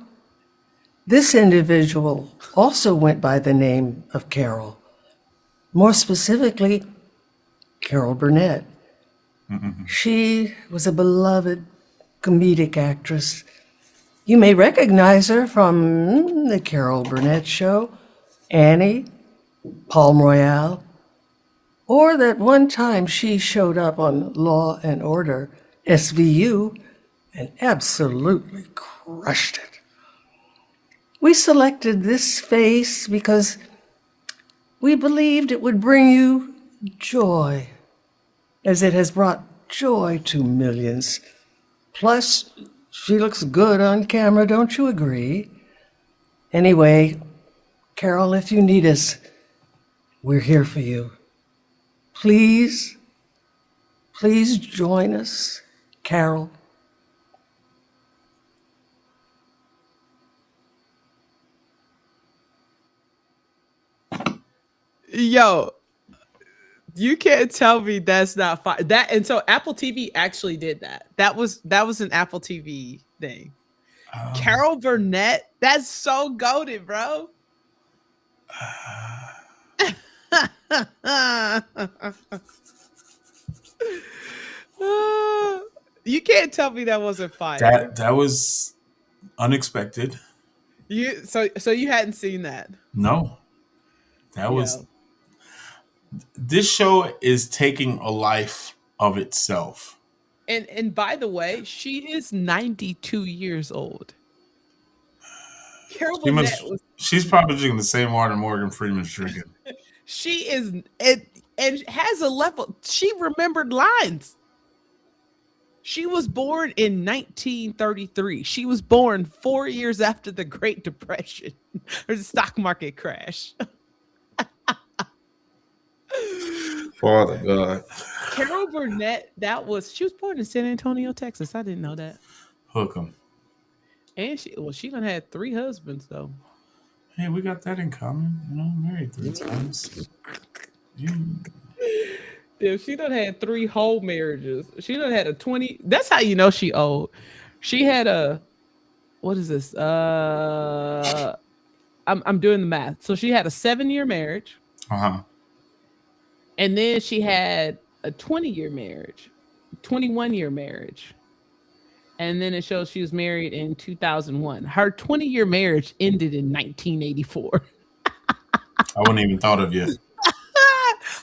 This individual also went by the name of Carol. More specifically, Carol Burnett. She was a beloved comedic actress. You may recognize her from The Carol Burnett Show, Annie, Palm Royale, or that one time she showed up on Law and Order, SVU, and absolutely crushed it. We selected this face because we believed it would bring you joy, as it has brought joy to millions. Plus, she looks good on camera, don't you agree? Anyway, Carol, if you need us, we're here for you. Please, please join us, Carol. yo, you can't tell me that's not fine. That and so Apple TV actually did that. That was an Apple TV thing. Carol Burnett, that's so goated, bro. You can't tell me that wasn't fire. That was unexpected. So you hadn't seen that. No, that was. Yo. This show is taking a life of itself. And by the way, she is 92 years old. Carol Burnett was She's probably drinking the same water Morgan Freeman's drinking. she is and has a level. She remembered lines. She was born in 1933. She was born 4 years after the Great Depression or the stock market crash. Father God. Carol Burnett, she was born in San Antonio, Texas. I didn't know that. Hook 'em. And she done had 3 husbands though. Hey, we got that in common. You know, married 3 times. Yeah, she done had 3 whole marriages. She done had a 20. That's how you know she old. She had a what is this? I'm doing the math. So she had a 7-year marriage, Uh-huh. and then she had a 20-year marriage, 21-year marriage. And then it shows she was married in 2001. Her 20-year marriage ended in 1984. I wouldn't even thought of you.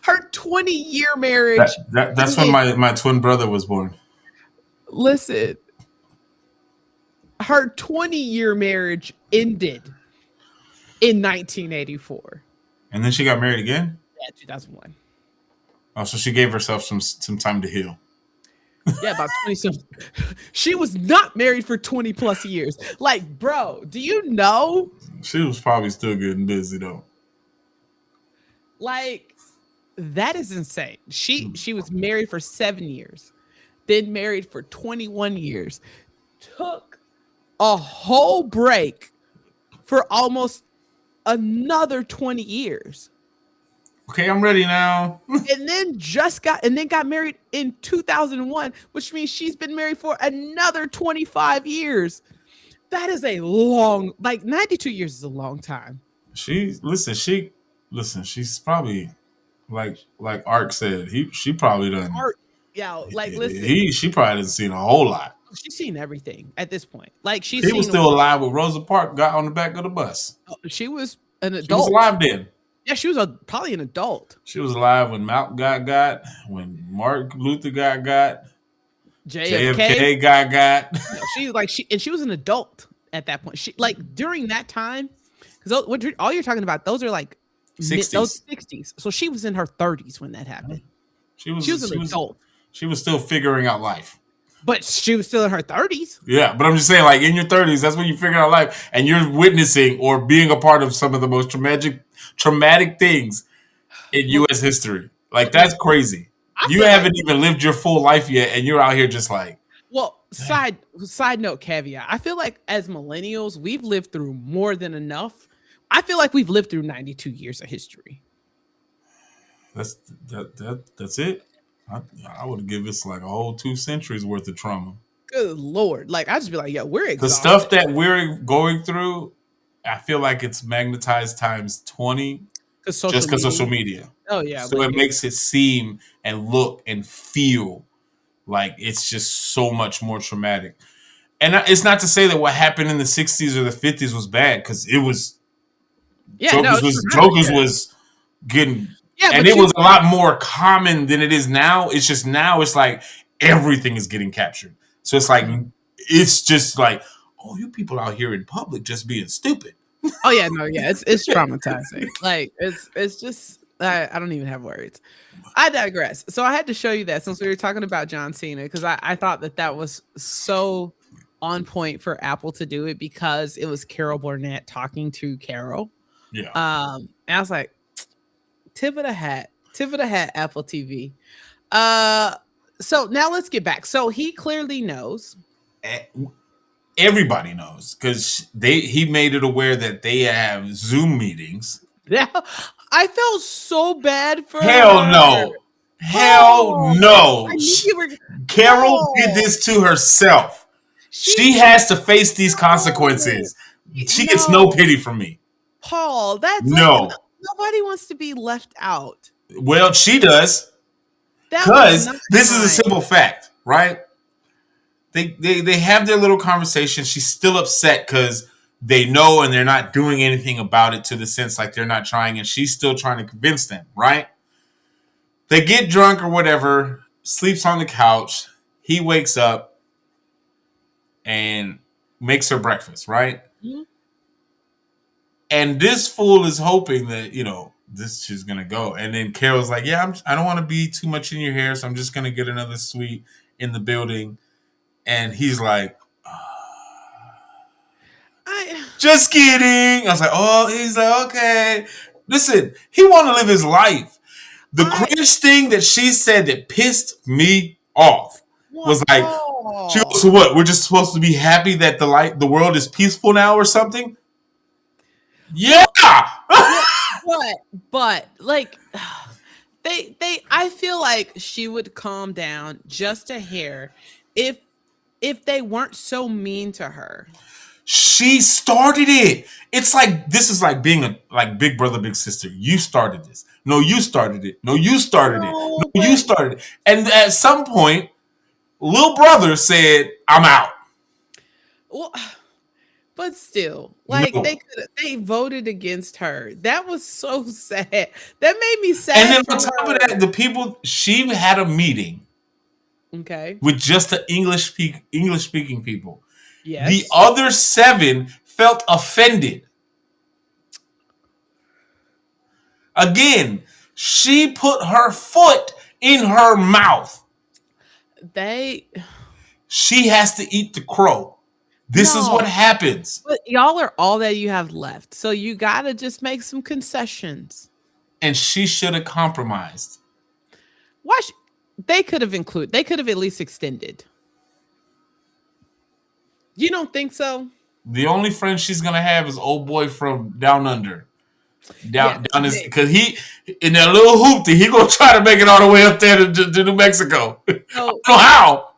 Her 20-year marriage. That's when my twin brother was born. Listen, her 20-year marriage ended in 1984. And then she got married again? Yeah, 2001. Oh, so she gave herself some time to heal. Yeah, about 20 something. She was not married for 20 plus years. Like, bro, do you know? She was probably still getting busy though. Like, that is insane. She was married for 7 years. been married for 21 years, took a whole break for almost another 20 years. Okay, I'm ready now. And then got married in 2001, which means she's been married for another 25 years. That is a long, like 92 years is a long time. She's probably like Ark said, she probably done Art, yeah, like listen, she probably done seen a whole lot. she's seen everything at this point. Like she's He was seen, still alive when Rosa Parks got on the back of the bus. she was an She was adult. alive then. Yeah, she was probably an adult. She was alive when Malcolm got, when Martin Luther got, JFK. JFK got. She was an adult at that point. She like during that time, because all you're talking about, those are like 60s. those 60s. So she was in her 30s when that happened. She was an adult, She was still figuring out life. but she was still in her 30s. Yeah, but I'm just saying, like in your 30s, that's when you figure out life, and you're witnessing or being a part of some of the most traumatic things in U.S. history. Like that's crazy. You haven't even lived your full life yet, and you're out here just like. Well, side note caveat. I feel like as millennials, we've lived through more than enough. I feel like we've lived through 92 years of history. That's it. I would give us like a whole 2 centuries worth of trauma. Good Lord. Like, I just be like, yeah, we're exhausted. The stuff that we're going through, I feel like it's magnetized times 20 just because social media. Oh, yeah. So it makes it seem and look and feel like it's just so much more traumatic. And it's not to say that what happened in the 60s or the 50s was bad, because it was. Yeah, Jokers was getting. Yeah, and it was a lot more common than it is now. It's just now it's like everything is getting captured. So it's like, it's just like, oh, you people out here in public just being stupid. Oh yeah, no, yeah, it's traumatizing. Like it's just I don't even have words. I digress. So I had to show you that since we were talking about John Cena, because I thought that was so on point for Apple to do it, because it was Carol Burnett talking to Carol. Yeah. And I was like, tip of the hat, Apple TV. So now let's get back. So he clearly knows. Everybody knows, because he made it aware that they have Zoom meetings. Yeah, I felt so bad for Hell her. no. Hell no. Carol did this to herself. She has to face these consequences. She gets no pity from me. Paul, that's no. Like, nobody wants to be left out. Well, she does. Because this is a simple fact, right? They have their little conversation. She's still upset because they know and they're not doing anything about it, to the sense like they're not trying, and she's still trying to convince them, right? They get drunk or whatever, sleeps on the couch. He wakes up and makes her breakfast, right? Mm-hmm. And this fool is hoping that, this is going to go. And then Carol's like, yeah, I don't want to be too much in your hair, so I'm just going to get another suite in the building. And he's like, just kidding. I was like, oh, he's like, okay. Listen, he want to live his life. The cringe thing that she said that pissed me off was like, she goes, so what? We're just supposed to be happy that the world is peaceful now or something? Yeah. But like I feel like she would calm down just a hair if they weren't so mean to her. She started it. It's like, this is like being like big brother, big sister. You started this. No, you started it. No, you started it. No, you started it. And at some point, little brother said, I'm out. Well, but still, like, no. They voted against her. That was so sad. That made me sad. And then on top of that, the people, she had a meeting. Okay. With just the English speaking people. Yes. The other 7 felt offended. Again, she put her foot in her mouth. She has to eat the crow. This is what happens. But y'all are all that you have left. So you got to just make some concessions. And she should have compromised. Why? They could have included. They could have at least extended. You don't think so? The only friend she's gonna have is old boy from down under. Yeah, Down his because he in that little hoopty, he gonna try to make it all the way up there to New Mexico. I so don't know how.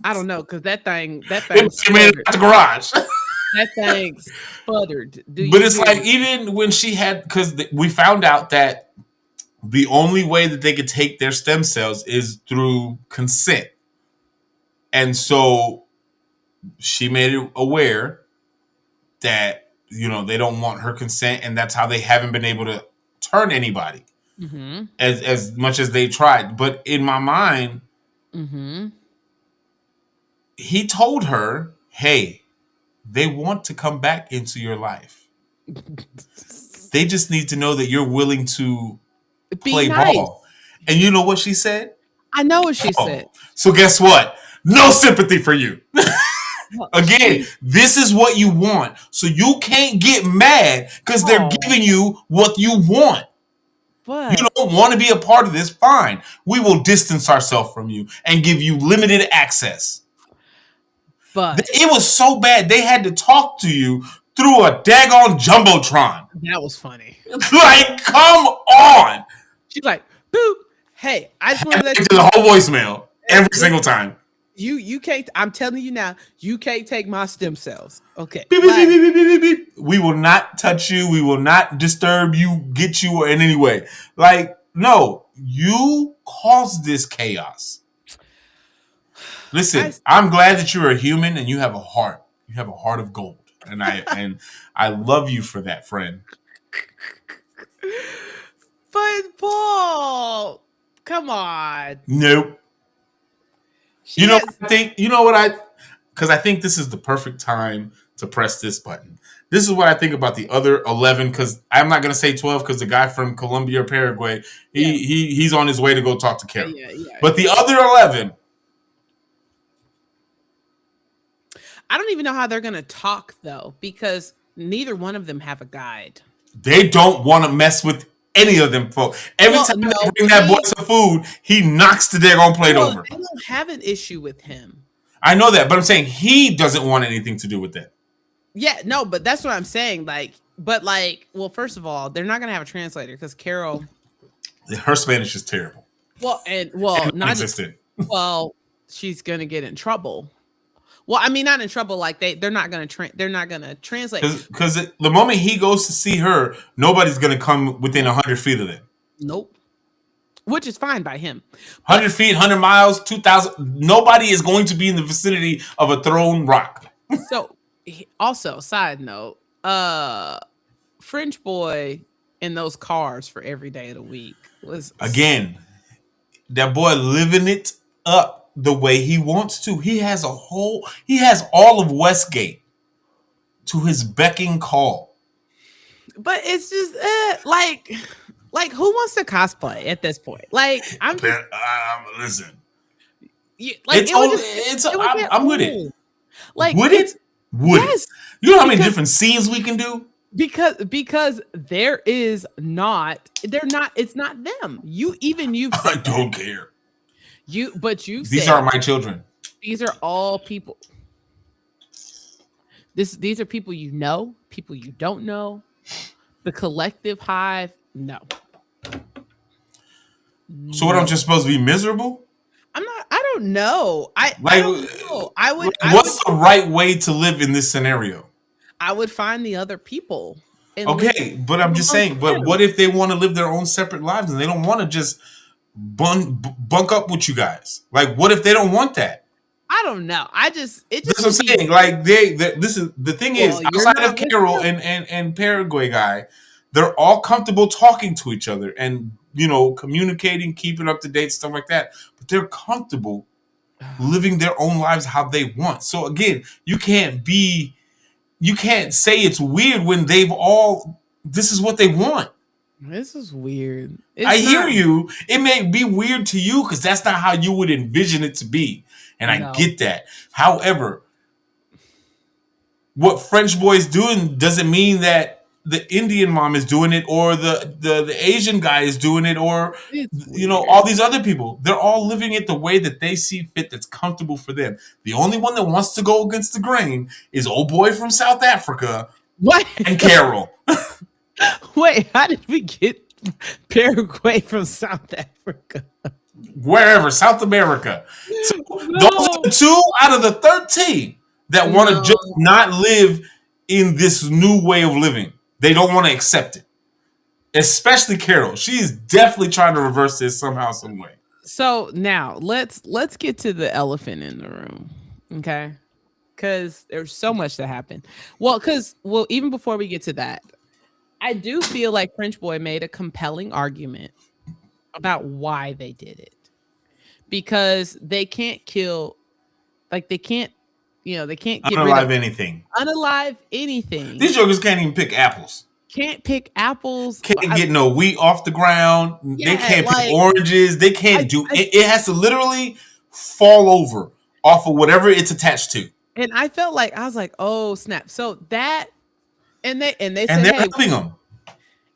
I don't know because that thing He made it sputtered. out the garage. That thing sputtered. Do But you it's hear like me? even when she had because we found out that the only way that they could take their stem cells is through consent, and so she made it aware that they don't want her consent, and that's how they haven't been able to turn anybody Mm-hmm. as much as they tried. But in my mind, Mm-hmm. he told her, "Hey, they want to come back into your life. They just need to know that you're willing to Be play nice. ball." And you know what she said? I know what she Oh, said. so guess what? No sympathy for you. Well, Again, this is what you want. So you can't get mad because they're Oh. giving you what you want. You But don't want to be a part of this? Fine. We will distance ourselves from you and give you limited access. It was so bad they had to talk to you through a daggone jumbotron. that was funny. Like, come on. She's like, boop. Hey, I just want to let To the whole voicemail every single time. you can't. I'm telling you now, you can't take my stem cells. Okay. Beep, beep, Like, beep, beep, beep, beep, beep. We will not touch you. We will not disturb you, get you in any way. Like, no, you caused this chaos. Listen, I'm glad that you're a human and you have a heart. You have a heart of gold. And I love you for that, friend. but Paul, come on. Nope. She You know has- what I think? You know what because I think this is the perfect time to press this button. This is what I think about the other 11, because I'm not going to say 12 because the guy from Colombia or Paraguay, he's on his way to go talk to Carol. But the other 11, I don't even know how they're gonna talk though, because neither one of them have a guide. they don't want to mess with any of them folks. Every time they bring that boy some food, he knocks the daggone plate over. They don't have an issue with him. I know that, but I'm saying he doesn't want anything to do with that. Yeah, no, but that's what I'm saying. Well, first of all, they're not gonna have a translator because Carol. Her Spanish is terrible. Not Non-existent. well, she's gonna get in trouble. Well, I mean, not in trouble. Like they're not gonna translate. Because the moment he goes to see her, nobody's gonna come within 100 feet of them. Nope. Which is fine by him. 100 feet, 100 miles, 2,000. Nobody is going to be in the vicinity of a thrown rock. So, also, side note, French boy in those cars for every day of the week was Again, that boy living it up the way he wants to. He has all of Westgate to his becking call. But it's just like who wants to cosplay at this point? Like Listen, I'm with it. Like would it? Would yes, it? You know how many different scenes we can do? Because it's not them. You've I don't care. These said, are my children. These are all people. These are people people you don't know. The collective hive, no. So what? I'm just supposed to be miserable? I'm not. I don't know. I don't know. What's the right way to live in this scenario? I would find the other people. Okay, but I'm just saying. But what if they want to live their own separate lives and they don't want to just bunk up with you guys? Like, what if they don't want that? I don't know. That's what I'm saying. Like, this is the thing is, outside of Carol and Paraguay guy, they're all comfortable talking to each other and communicating, keeping up to date, stuff like that. But they're comfortable living their own lives how they want. So again, you can't say it's weird when this is what they want. This is weird. I hear you. It may be weird to you because that's not how you would envision it to be. And I get that. However, what French boy's doing doesn't mean that the Indian mom is doing it, or the Asian guy is doing it, or It's all weird. these other people. They're all living it the way that they see fit, that's comfortable for them. The only one that wants to go against the grain is old boy from South Africa What? and Carol. Wait, how did we get Paraguay from South Africa? Wherever, South America. So those are No, the 2 out of the 13 that want to just no. not live in this new way of living. They don't want to accept it. Especially Carol. She's definitely trying to reverse this somehow, some way. So now let's get to the elephant in the room, okay? Because there's so much that happened. Well, even before we get to that, I do feel like French Boy made a compelling argument about why they did it. Because they can't kill, like they can't, they can't get rid of Unalive anything. unalive anything. These jokers can't even pick apples. Can't pick apples. Can't get no wheat off the ground. They Yeah, can't pick like oranges. They can't do it. It has to literally fall over off of whatever it's attached to. and I felt like I was like, oh snap. So that and they And said, they're hey, helping them.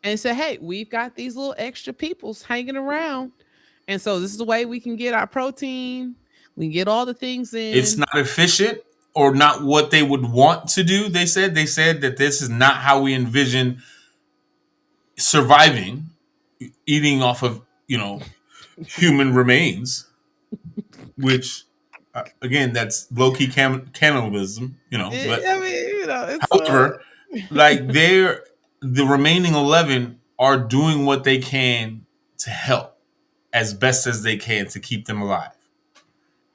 and said, hey, we've got these little extra peoples hanging around. And so this is the way we can get our protein. We can get all the things It's in. not efficient or not what they would want to do. They said that this is not how we envision surviving, eating off of human remains, which again, that's low key cannibalism. But I mean, it's however, like the remaining 11 are doing what they can to help as best as they can to keep them alive.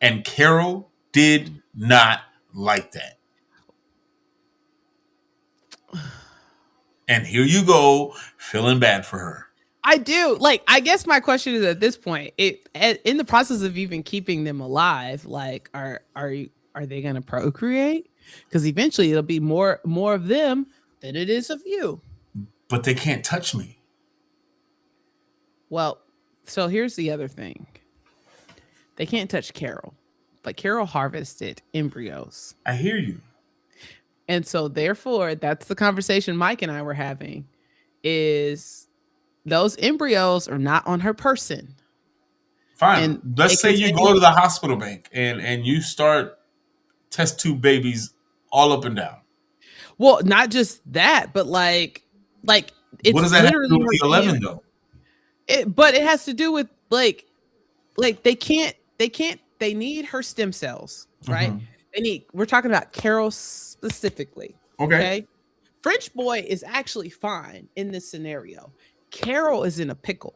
And Carol did not like that. And here you go, feeling bad for her. I do. Like, I guess my question is at this point, in the process of even keeping them alive, like, are they gonna procreate? Because eventually it'll be more of them than it is of you. But they can't touch me. Well, so here's the other thing. They can't touch Carol, but Carol harvested embryos. I hear you. And so therefore, that's the conversation Mike and I were having, is those embryos are not on her person. Fine. And Let's say you go to the hospital bank and you start test tube babies all up and down. Well, not just that, but like it's what does that have to do with literally the 11 though? But it has to do with like they need her stem cells, right? We're talking about Carol specifically. Okay. French Boy is actually fine in this scenario. Carol is in a pickle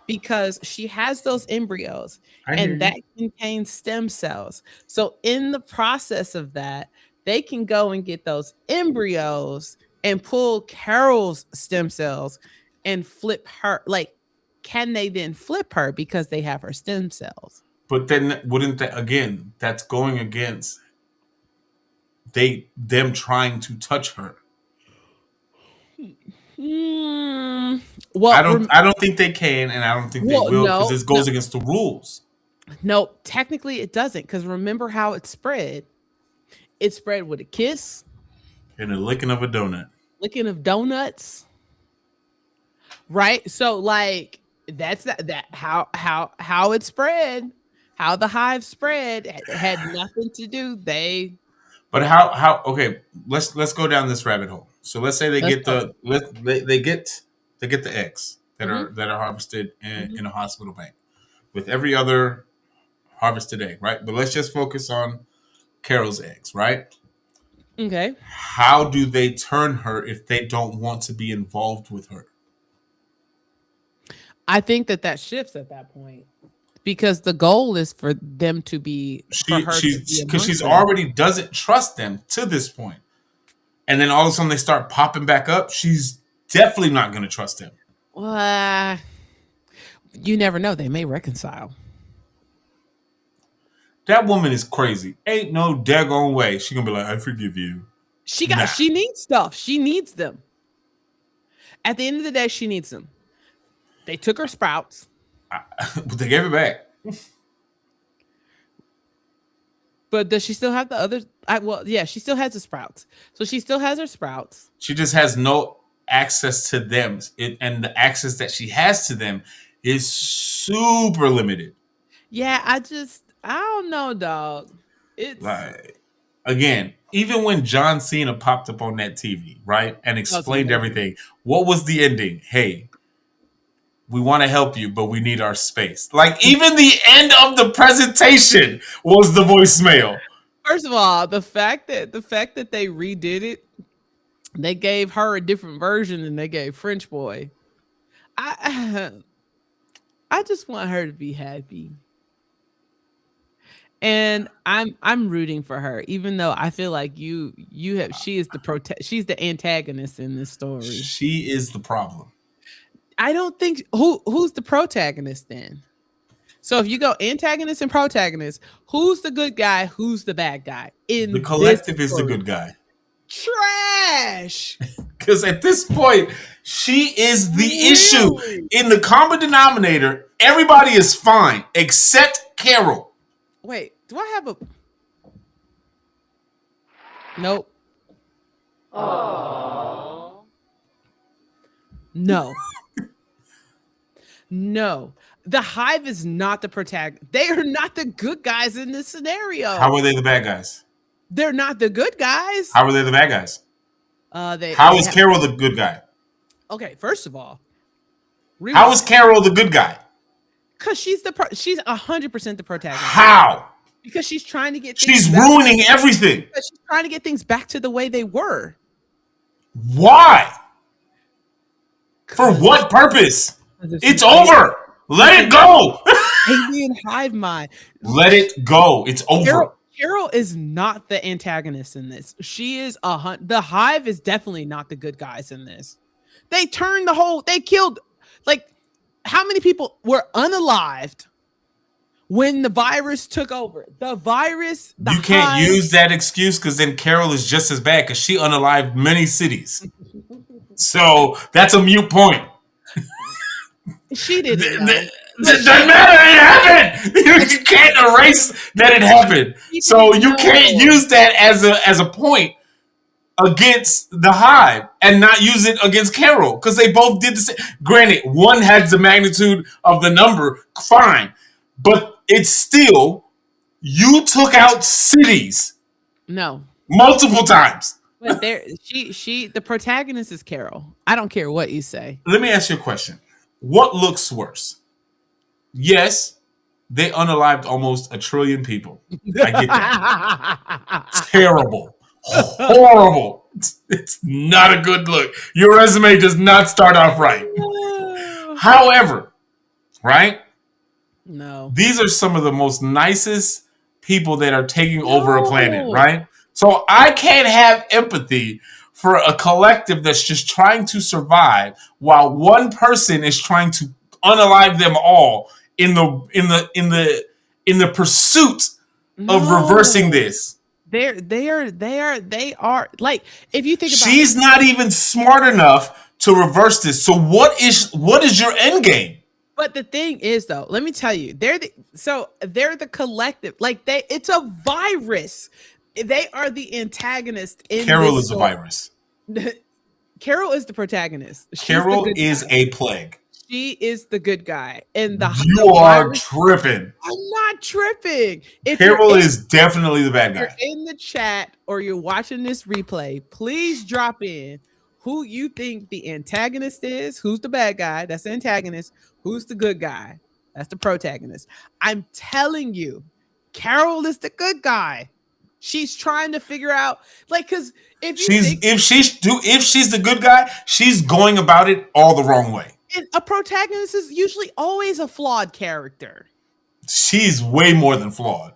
because she has those embryos and that contains stem cells. So in the process of that, they can go and get those embryos and pull Carol's stem cells and flip her. Like, can they then flip her because they have her stem cells? But then wouldn't that, again, that's going against them trying to touch her. Well, I don't think they can, and I don't think they will, because this goes against the rules. No, technically it doesn't, because remember how it spread? It spread with a kiss and a licking of a donut. Licking of donuts. Right? So like that's that how it spread, how the hive spread had nothing to do. But how okay, let's go down this rabbit hole. So let's say they get the eggs that are harvested in a hospital bank with every other harvested egg, right? But let's just focus on Carol's eggs, right? Okay. How do they turn her if they don't want to be involved with her? I think that shifts at that point, because the goal is for them to be because she's already doesn't trust them to this point, and then all of a sudden they start popping back up. She's definitely not going to trust him. You never know, they may reconcile. That woman is crazy. Ain't no daggone way she gonna be like, I forgive you. She needs stuff. She needs them. At the end of the day, she needs them. They took her sprouts. But they gave it back. But does she still have the others? She still has the sprouts. So she still has her sprouts. She just has no access to them, and the access that she has to them is super limited. Yeah, I don't know, dog. It's Like, again, even when John Cena popped up on that TV, right, and that was explained amazing. everything, what was the ending? Hey, we want to help you, but we need our space. Like, even the end of the presentation was the voicemail. First of all, the fact that they redid it, they gave her a different version than they gave French Boy. I I just want her to be happy. And I'm rooting for her, even though I feel like you have she is the she's the antagonist in this story. She is the problem. I don't think who's the protagonist then? So if you go antagonist and protagonist, who's the good guy? Who's the bad guy The in this collective is the story? good guy. Trash. Because at this point, she is the issue. Really? In the common denominator, everybody is fine except Carol. Wait, do I have a nope? No. No. The Hive is not the protagonist. They are not the good guys in this scenario. How are they the bad guys? They're not the good guys. How are they the bad guys? They How they is have, Carol the good guy? okay, first of all, How is Carol the good guy? because she's 100% the protagonist How? because she's trying to get things She's back, ruining everything. because she's trying to get things back to the way they were. Why? For what purpose? It's over. Let it go. Alien hive mind. Let it go. It's over. Carol is not the antagonist in this. She is the Hive is definitely not the good guys in this. They turned they killed, like, how many people were unalived when the virus took over? The virus, You can't Hive, use that excuse because then Carol is just as bad because she unalived many cities. So that's a mute point. she didn't know. It doesn't matter. It happened. You can't erase that it happened. So you can't use that as a point against the Hive and not use it against Carol because they both did the same. Granted, one has the magnitude of the number, fine, but it's still you took out cities No. multiple times. But the protagonist is Carol. I don't care what you say. Let me ask you a question. What looks worse? Yes, they unalived almost 1 trillion people. I get that. Terrible. Horrible. It's not a good look. Your resume does not start off right. However, right? No. These are some of the most nicest people that are taking over a planet, right? So I can't have empathy for a collective that's just trying to survive while one person is trying to unalive them all in the pursuit of reversing this. They are like, if you think about She's not even smart enough to reverse this. So what is your end game? but the thing is, though, let me tell you, they're the collective. Like, it's a virus. They are the antagonist in Carol this is a story. virus. Carol is the protagonist. She's Carol the good is guy. a plague. She is the good guy. And You are tripping. I'm not tripping. If Carol is definitely the bad you're guy. in the chat or you're watching this replay, please drop in who you think the antagonist is. Who's the bad guy? That's the antagonist. Who's the good guy? That's the protagonist. I'm telling you, Carol is the good guy. She's trying to figure out, like, because if she's the good guy, she's going about it all the wrong way. a protagonist is usually always a flawed character. She's way more than flawed.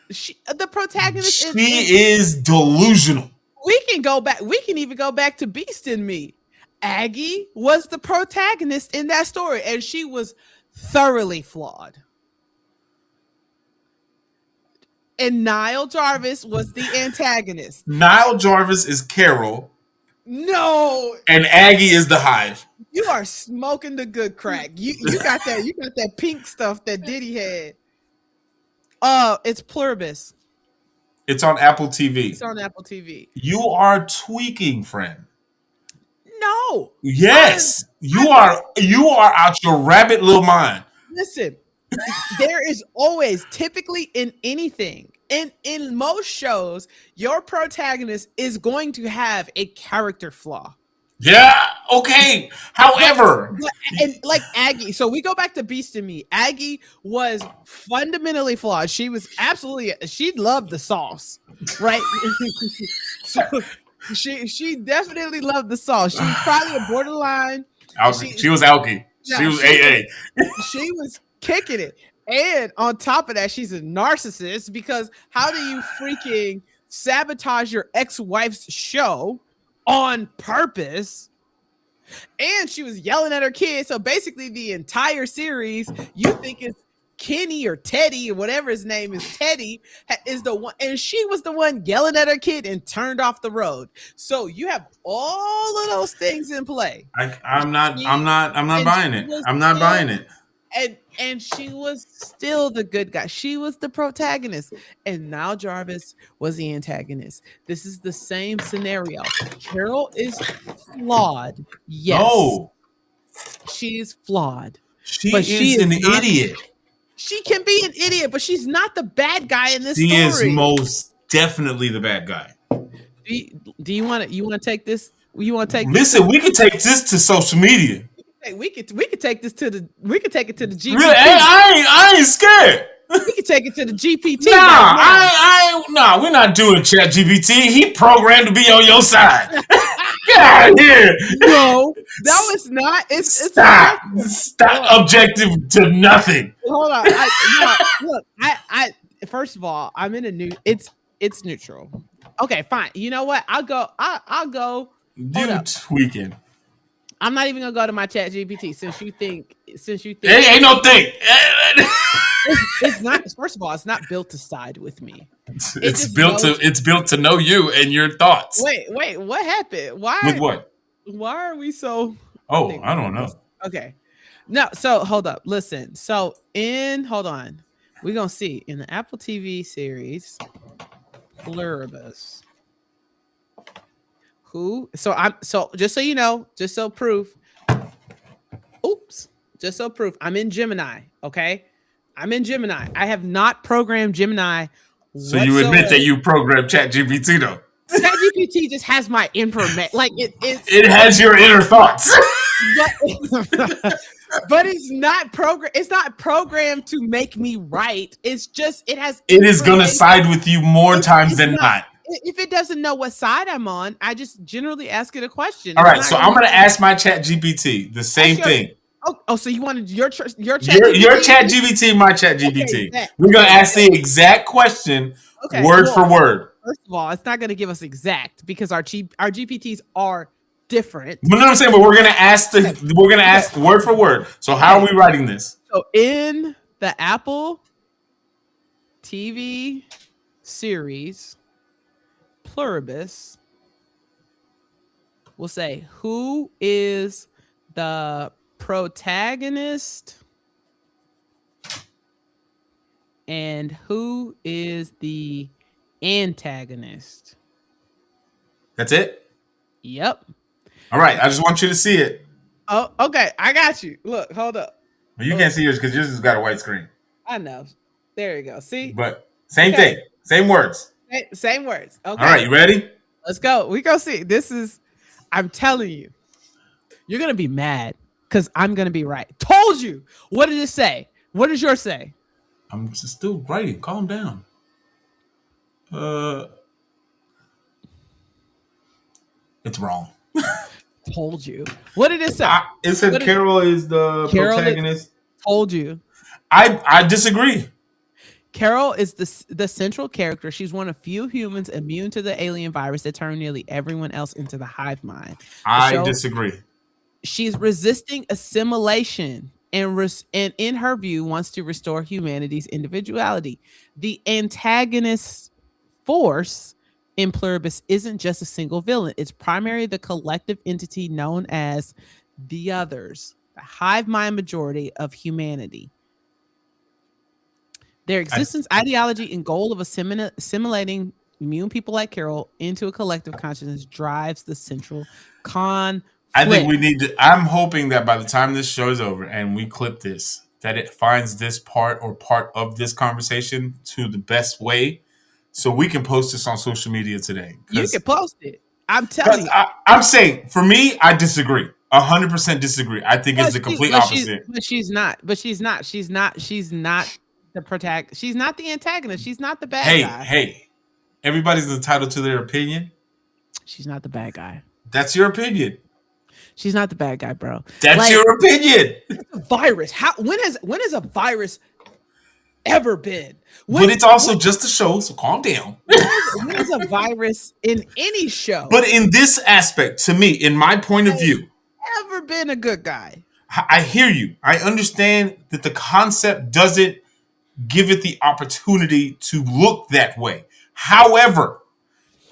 The protagonist She is delusional. We can even go back to Beast in Me. Aggie was the protagonist in that story, and she was thoroughly flawed. And Nile Jarvis was the antagonist. Nile Jarvis is Carol. No, And Aggie is the Hive. you are smoking the good crack. You got that pink stuff that Diddy had. It's Pluribus. It's on Apple TV. It's on Apple TV. You are tweaking, friend. No. Yes, you I'm are out your rabbit little mind. Listen, there is always, typically in anything, in most shows, your protagonist is going to have a character flaw. Yeah, okay. But, However, and like Aggie, so we go back to Beast and Me. Aggie was fundamentally flawed. She was absolutely, she loved the sauce, right? So she definitely loved the sauce. She was probably a borderline. she was alky. She Yeah, was AA. she was kicking it. And on top of that, she's a narcissist because how do you freaking sabotage your ex-wife's show on purpose? And she was yelling at her kids. So basically, the entire series, you think it's Kenny or Teddy or whatever his name is, Teddy is the one, and she was the one yelling at her kid and turned off the road. So you have all of those things in play. I'm not buying it. I'm not buying it. And she was still the good guy. She was the protagonist. And now Jarvis was the antagonist. This is the same scenario. Carol is flawed. Yes. No, She is flawed. she But is she an is not- idiot. She can be an idiot, but she's not the bad guy in this She story. is most definitely the bad guy. Do you want to take this? You want to take Listen, we could take this to social media. this? We could take this to the take it to the GPT. Really, I ain't scared. We could take it to the GPT. Nah, right now. we're not doing Chat GPT. He programmed to be on your side. Get out of here. No, that was not. It's Stop objective to nothing. Hold on. Look, I first of all, I'm in a new. It's neutral. Okay, fine. You know what? I'll go. I'll go. You tweaking. I'm not even gonna go to my Chat GPT since you think. Hey, ain't no thing. It's not. First of all, it's not built to side with me. It's built to know you and your thoughts. Wait. What happened? Why? With what? Why are we so? Oh, I don't know. Okay. No. So hold up. Listen. So hold on. We're gonna see in the Apple TV series Pluribus. Who? So just so you know, just so proof. Oops. Just so proof. I'm in Gemini. Okay. I'm in Gemini. I have not programmed Gemini. So you admit that you programmed ChatGPT though? ChatGPT just has my information. Like it has your inner thoughts. but it's not programmed to make me right. It's just it is gonna side with you more times than not. If it doesn't know what side I'm on, I just generally ask it a question. All right, so I'm gonna ask my ChatGPT the same thing. Oh, so you wanted your ChatGPT? Your ChatGPT, my ChatGPT. Okay, we're gonna ask the exact question, word for word. First of all, it's not gonna give us exact because our GPTs are different. You know what I'm saying? But we're gonna ask ask word for word. So how are we writing this? So in the Apple TV series Pluribus, we'll say who is the protagonist and who is the antagonist. That's it? Yep. All right, I just want you to see it. Oh, okay. I got you. Look, hold up. Well, you can't see yours because yours has got a white screen. I know. There you go. See? But same thing. Same words. Same words. Okay. All right, you ready? Let's go. We go see. I'm telling you, you're going to be mad because I'm going to be right. Told you. What did it say? What does yours say? I'm still writing. Calm down. It's wrong. Told you. What did it say? It said Carol is the protagonist. Told you. I disagree. Carol is the central character. She's one of few humans immune to the alien virus that turned nearly everyone else into the hive mind. I disagree. She's resisting assimilation and in her view wants to restore humanity's individuality. The antagonist force in Pluribus isn't just a single villain. It's primarily the collective entity known as the others, the hive mind majority of humanity. Their existence, ideology, and goal of assimilating immune people like Carol into a collective consciousness drives the central conflict. I think Flip. we need to. I'm hoping that by the time this show is over and we clip this, that it finds this part or part of this conversation to the best way, so we can post this on social media today. You can post it. I'm telling you. I'm saying, for me, I disagree. 100% disagree. I think it's the complete opposite. But she's not. But she's not. She's not. She's not the protagonist. She's not the antagonist. She's not the bad guy. Hey, everybody's entitled to their opinion. She's not the bad guy. That's your opinion. She's not the bad guy, bro. That's your opinion. A virus. When has a virus ever been? But it's also just a show, so calm down. When is a virus in any show? But in this aspect, to me, in my point of view, ever been a good guy? I hear you. I understand that the concept doesn't give it the opportunity to look that way. However,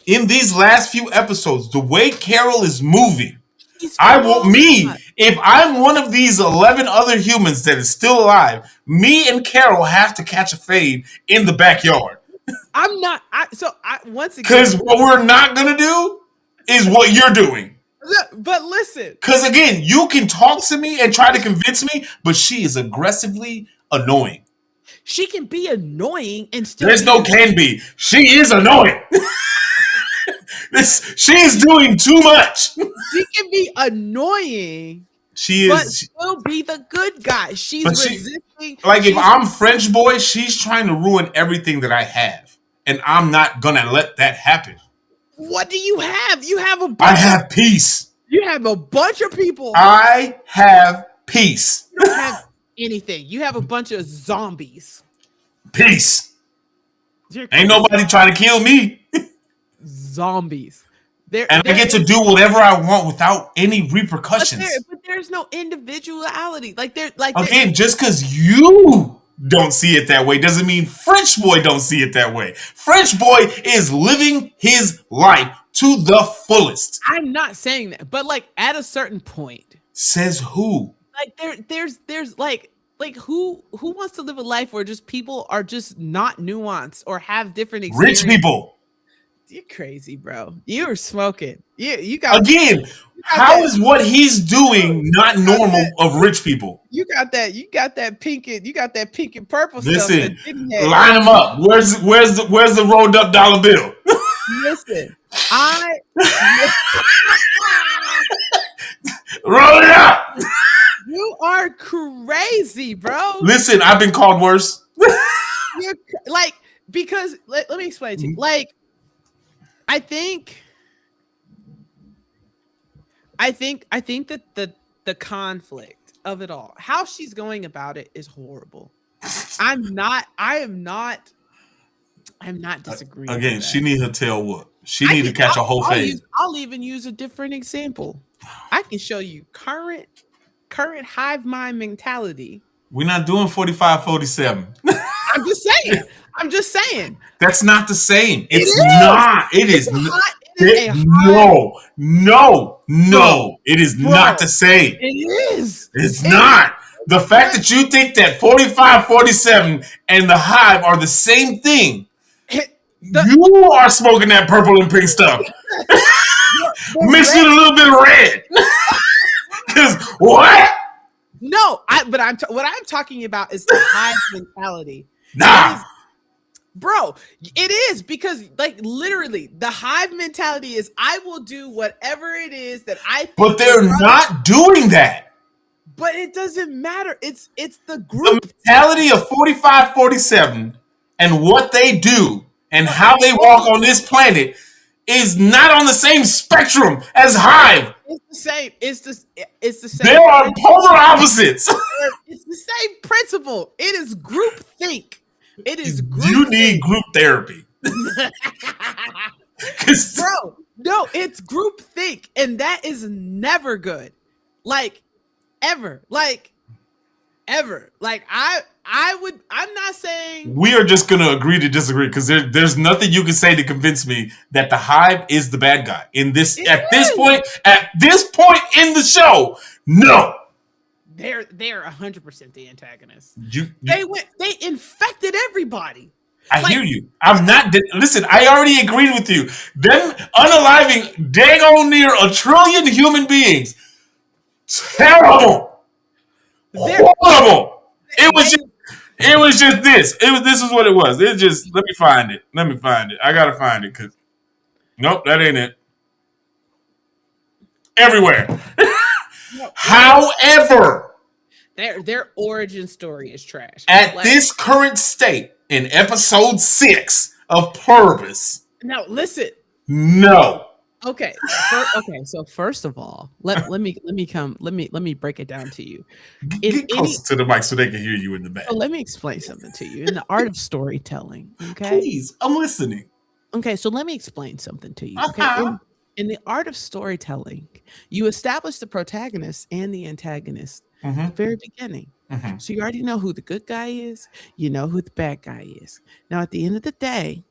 in these last few episodes, the way Carol is moving, if I'm one of these 11 other humans that is still alive, me and Carol have to catch a fade in the backyard. I'm not. Once again, because what we're not gonna do is what you're doing. But listen, because again, you can talk to me and try to convince me, but she is aggressively annoying. She can be annoying and still. There's no can be. She is annoying. She is doing too much. She can be annoying. She is, but still be the good guy. She's resisting. If I'm French boy, she's trying to ruin everything that I have, and I'm not gonna let that happen. What do you have? You have I have peace. You have a bunch of people. I have peace. You don't have anything. You have a bunch of zombies. Peace. Ain't nobody trying to kill me. Zombies. I get to do whatever I want without any repercussions. But there's no individuality. Just because you don't see it that way doesn't mean French boy don't see it that way. French boy is living his life to the fullest. I'm not saying that, but at a certain point. Says who? There's who wants to live a life where just people are just not nuanced or have different experiences? Rich people. You're crazy, bro. You're smoking. You got again. How is what he's doing not normal of rich people? You got that pink and purple stuff. Listen, line them up. Where's the rolled up dollar bill? Listen, roll it up. You are crazy, bro. Listen, I've been called worse. You're because let me explain to you. I think that the conflict of it all, how she's going about it, is horrible. I am not disagreeing. Again, she need her tail whooped. She need to catch a whole fade. I'll even use a different example. I can show you current hive mind mentality. We're not doing 45-47. I'm just saying. That's not the same. It's not. It is not. No. It is not the same. It is. It's not. The fact that you think that 45-47 and the hive are the same thing. You are smoking that purple and pink stuff. Mixed with a little bit of red. Because what? No, what I'm talking about is the hive mentality. Nah. Bro, it is, because literally the hive mentality is I will do whatever it is that I think. But they're not doing that. But it doesn't matter. It's the group. The mentality of 45-47 and what they do and how they walk on this planet is not on the same spectrum as hive. It's the same. It's the same. There are polar opposites. It's the same principle. It is group think. It is group. You need group therapy. Bro, no, it's group think, and that is never good. Ever. I'm not saying we are just gonna agree to disagree, because there's nothing you can say to convince me that the hive is the bad guy in this at this point in the show. No. They're 100% the antagonist. They infected everybody. I hear you. I'm not. Listen, I already agreed with you. Them unaliving daggone near 1 trillion human beings. Terrible. They're- Horrible. It was they- just. It was just this. It was. This is what it was. It just. Let me find it. Let me find it. I gotta find it because. Nope, that ain't it. Everywhere. However, their origin story is trash. at Like, this current state in episode 6 of Pluribus, now listen. no. Okay. Okay. So first of all, let me break it down to you. Get closer to the mic so they can hear you in the back. So let me explain something to you in the art of storytelling. Okay. Please, I'm listening. Okay. So let me explain something to you. Okay. Uh-huh. In the art of storytelling, you establish the protagonist and the antagonist at the very beginning. So you already know who the good guy is. You know who the bad guy is. Now, at the end of the day,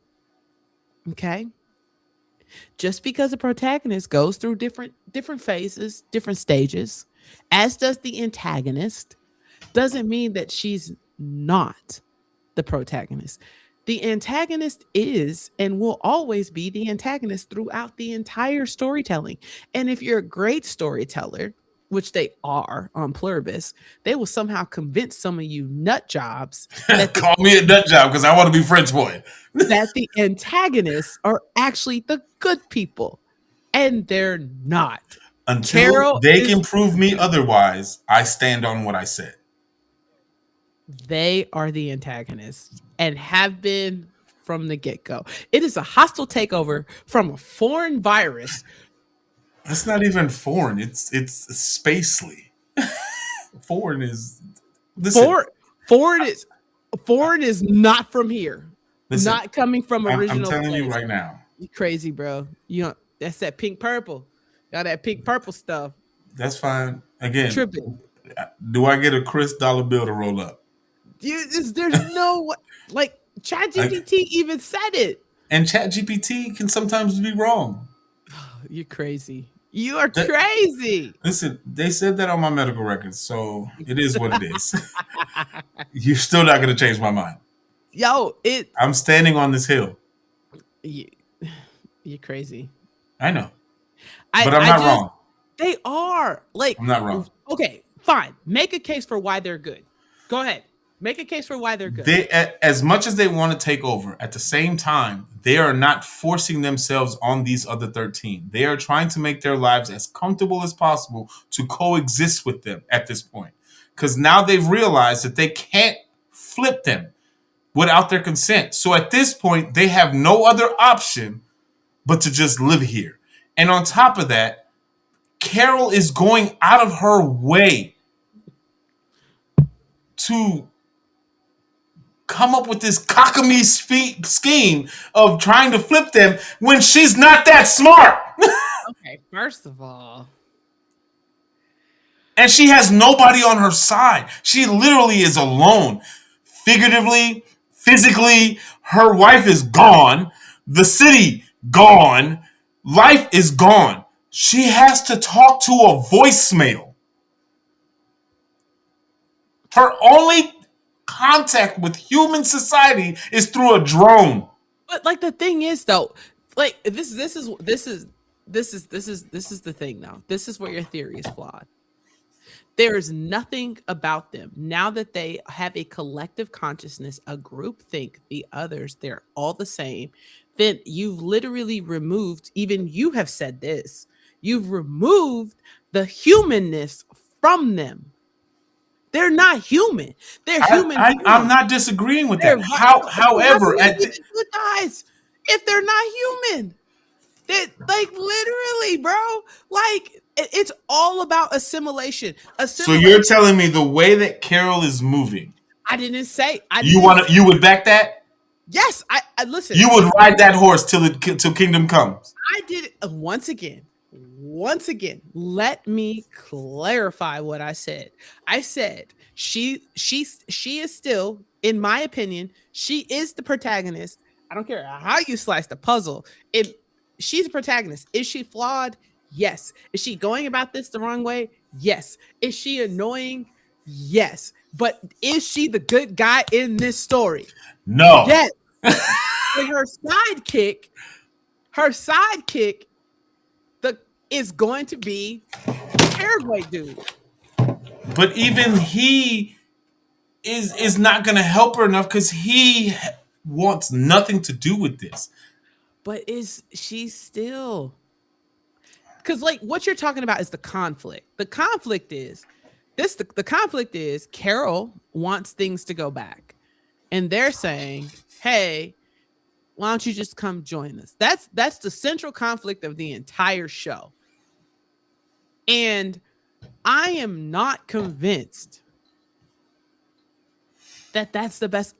okay, just because the protagonist goes through different phases, different stages, as does the antagonist, doesn't mean that she's not the protagonist. The antagonist is and will always be the antagonist throughout the entire storytelling. And if you're a great storyteller, which they are on Pluribus, they will somehow convince some of you nut jobs that Call me a nut job because I want to be French boy. that the antagonists are actually the good people. And they're not. Until Carol they is- can prove me otherwise, I stand on what I said. They are the antagonists and have been from the get-go. It is a hostile takeover from a foreign virus. It's not even foreign. It's spacely. Foreign is listen, Foreign is not from here. Listen, not coming from I'm original. telling you place. right now. You crazy, bro. You know that's that pink purple. Got that pink purple stuff. That's fine. Again, Tripping. do I get a Chris dollar bill to roll up? There's no way. Like ChatGPT even said it. And ChatGPT can sometimes be wrong. You're crazy. You are crazy. Listen, they said that on my medical records, so it is what it is. You're still not going to change my mind. Yo, I'm standing on this hill. You're crazy. I know. But I'm not wrong. They are. Like, I'm not wrong. Okay, fine. Make a case for why they're good. Go ahead. Make a case for why they're good. As much as they want to take over, at the same time, they are not forcing themselves on these other 13. They are trying to make their lives as comfortable as possible to coexist with them at this point. Because now they've realized that they can't flip them without their consent. So at this point, they have no other option but to just live here. And on top of that, Carol is going out of her way to come up with this cockamy scheme of trying to flip them when she's not that smart. Okay, first of all. And she has nobody on her side. She literally is alone. Figuratively, physically, her wife is gone. The city, gone. Life is gone. She has to talk to a voicemail. Her only contact with human society is through a drone. But like the thing is though, like this is the thing though. This is where your theory is flawed. There is nothing about them now that they have a collective consciousness, a group think, the others, they're all the same. Then you've literally removed, even you have said this, you've removed the humanness from them. They're not human. They're human. I'm not disagreeing with that. However, good guys, if they're not human, they like literally, bro. Like it's all about assimilation. So you're telling me the way that Carol is moving? I didn't say. You would back that? Yes, I listen. You would ride that horse till kingdom comes. I did it once again. Once again, let me clarify what I said. I said she is still, in my opinion, she is the protagonist. I don't care how you slice the puzzle. She's the protagonist. Is she flawed? Yes. Is she going about this the wrong way? Yes. Is she annoying? Yes. But is she the good guy in this story? No. Yes. And her sidekick is going to be Paraguay dude. But even he is not going to help her enough because he wants nothing to do with this. But is she still? Because like what you're talking about is the conflict. The conflict is this. The conflict is Carol wants things to go back, and they're saying, "Hey, why don't you just come join us?" That's the central conflict of the entire show. And I am not convinced that that's the best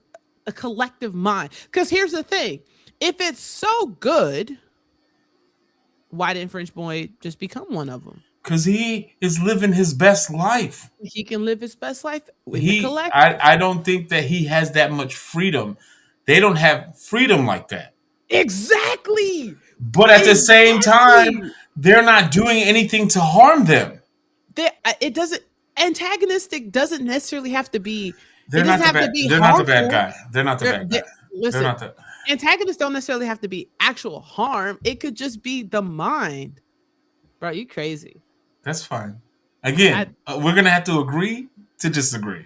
a collective mind. Because here's the thing: if it's so good, why didn't French Boy just become one of them? Because he is living his best life. He can live his best life in the collective. I don't think that he has that much freedom. They don't have freedom like that. Exactly. But at the same time, they're not doing anything to harm them. It doesn't antagonistic doesn't necessarily have to be. They're not the bad. They're not the bad guy. They're not the bad guy. Listen, they're not the antagonists don't necessarily have to be actual harm. It could just be the mind. Bro, you crazy. That's fine. Again, we're gonna have to agree to disagree.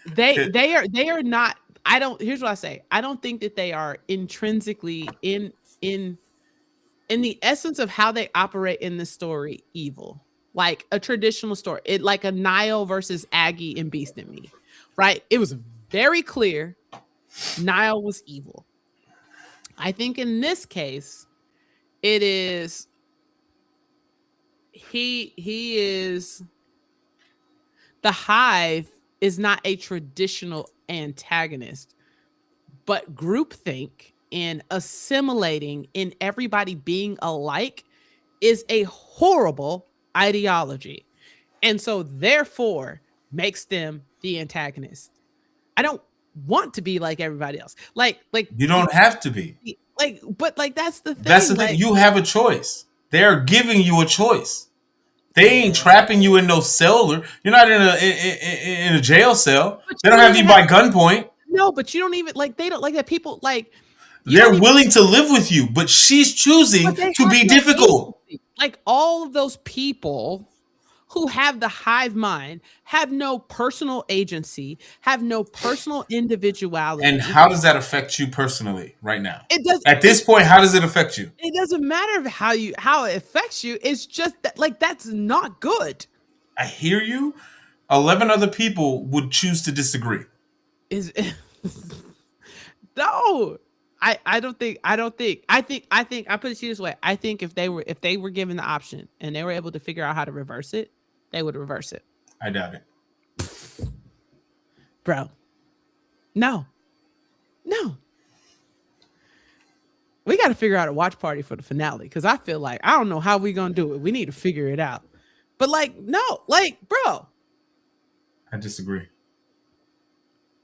They are not. I don't. Here's what I say. I don't think that they are intrinsically in the essence of how they operate in the story evil, like a traditional story. It like a Niall versus Aggie in Beast in Me, right? It was very clear Niall was evil. I think in this case, it is he is the Hive is not a traditional antagonist, but groupthink and assimilating in everybody being alike is a horrible ideology. And so therefore makes them the antagonist. I don't want to be like everybody else. Like you don't have to be. But that's the thing. That's the thing. You have a choice. They're giving you a choice. They ain't trapping you in no cell. You're not in a jail cell. They don't have you by gunpoint. No, but you don't even they don't like that. People like they're willing to live with you, but she's choosing to be difficult. Like all of those people who have the hive mind have no personal agency, have no personal individuality. And how does that affect you personally right now? It does. At this point, how does it affect you? It doesn't matter how it affects you. It's just that that's not good. I hear you. 11 other people would choose to disagree. No. I don't think I put it to you this way. I think if they were given the option and they were able to figure out how to reverse it, they would reverse it. I doubt it. Bro. No. We got to figure out a watch party for the finale because I feel like I don't know how we going to do it. We need to figure it out. But bro. I disagree.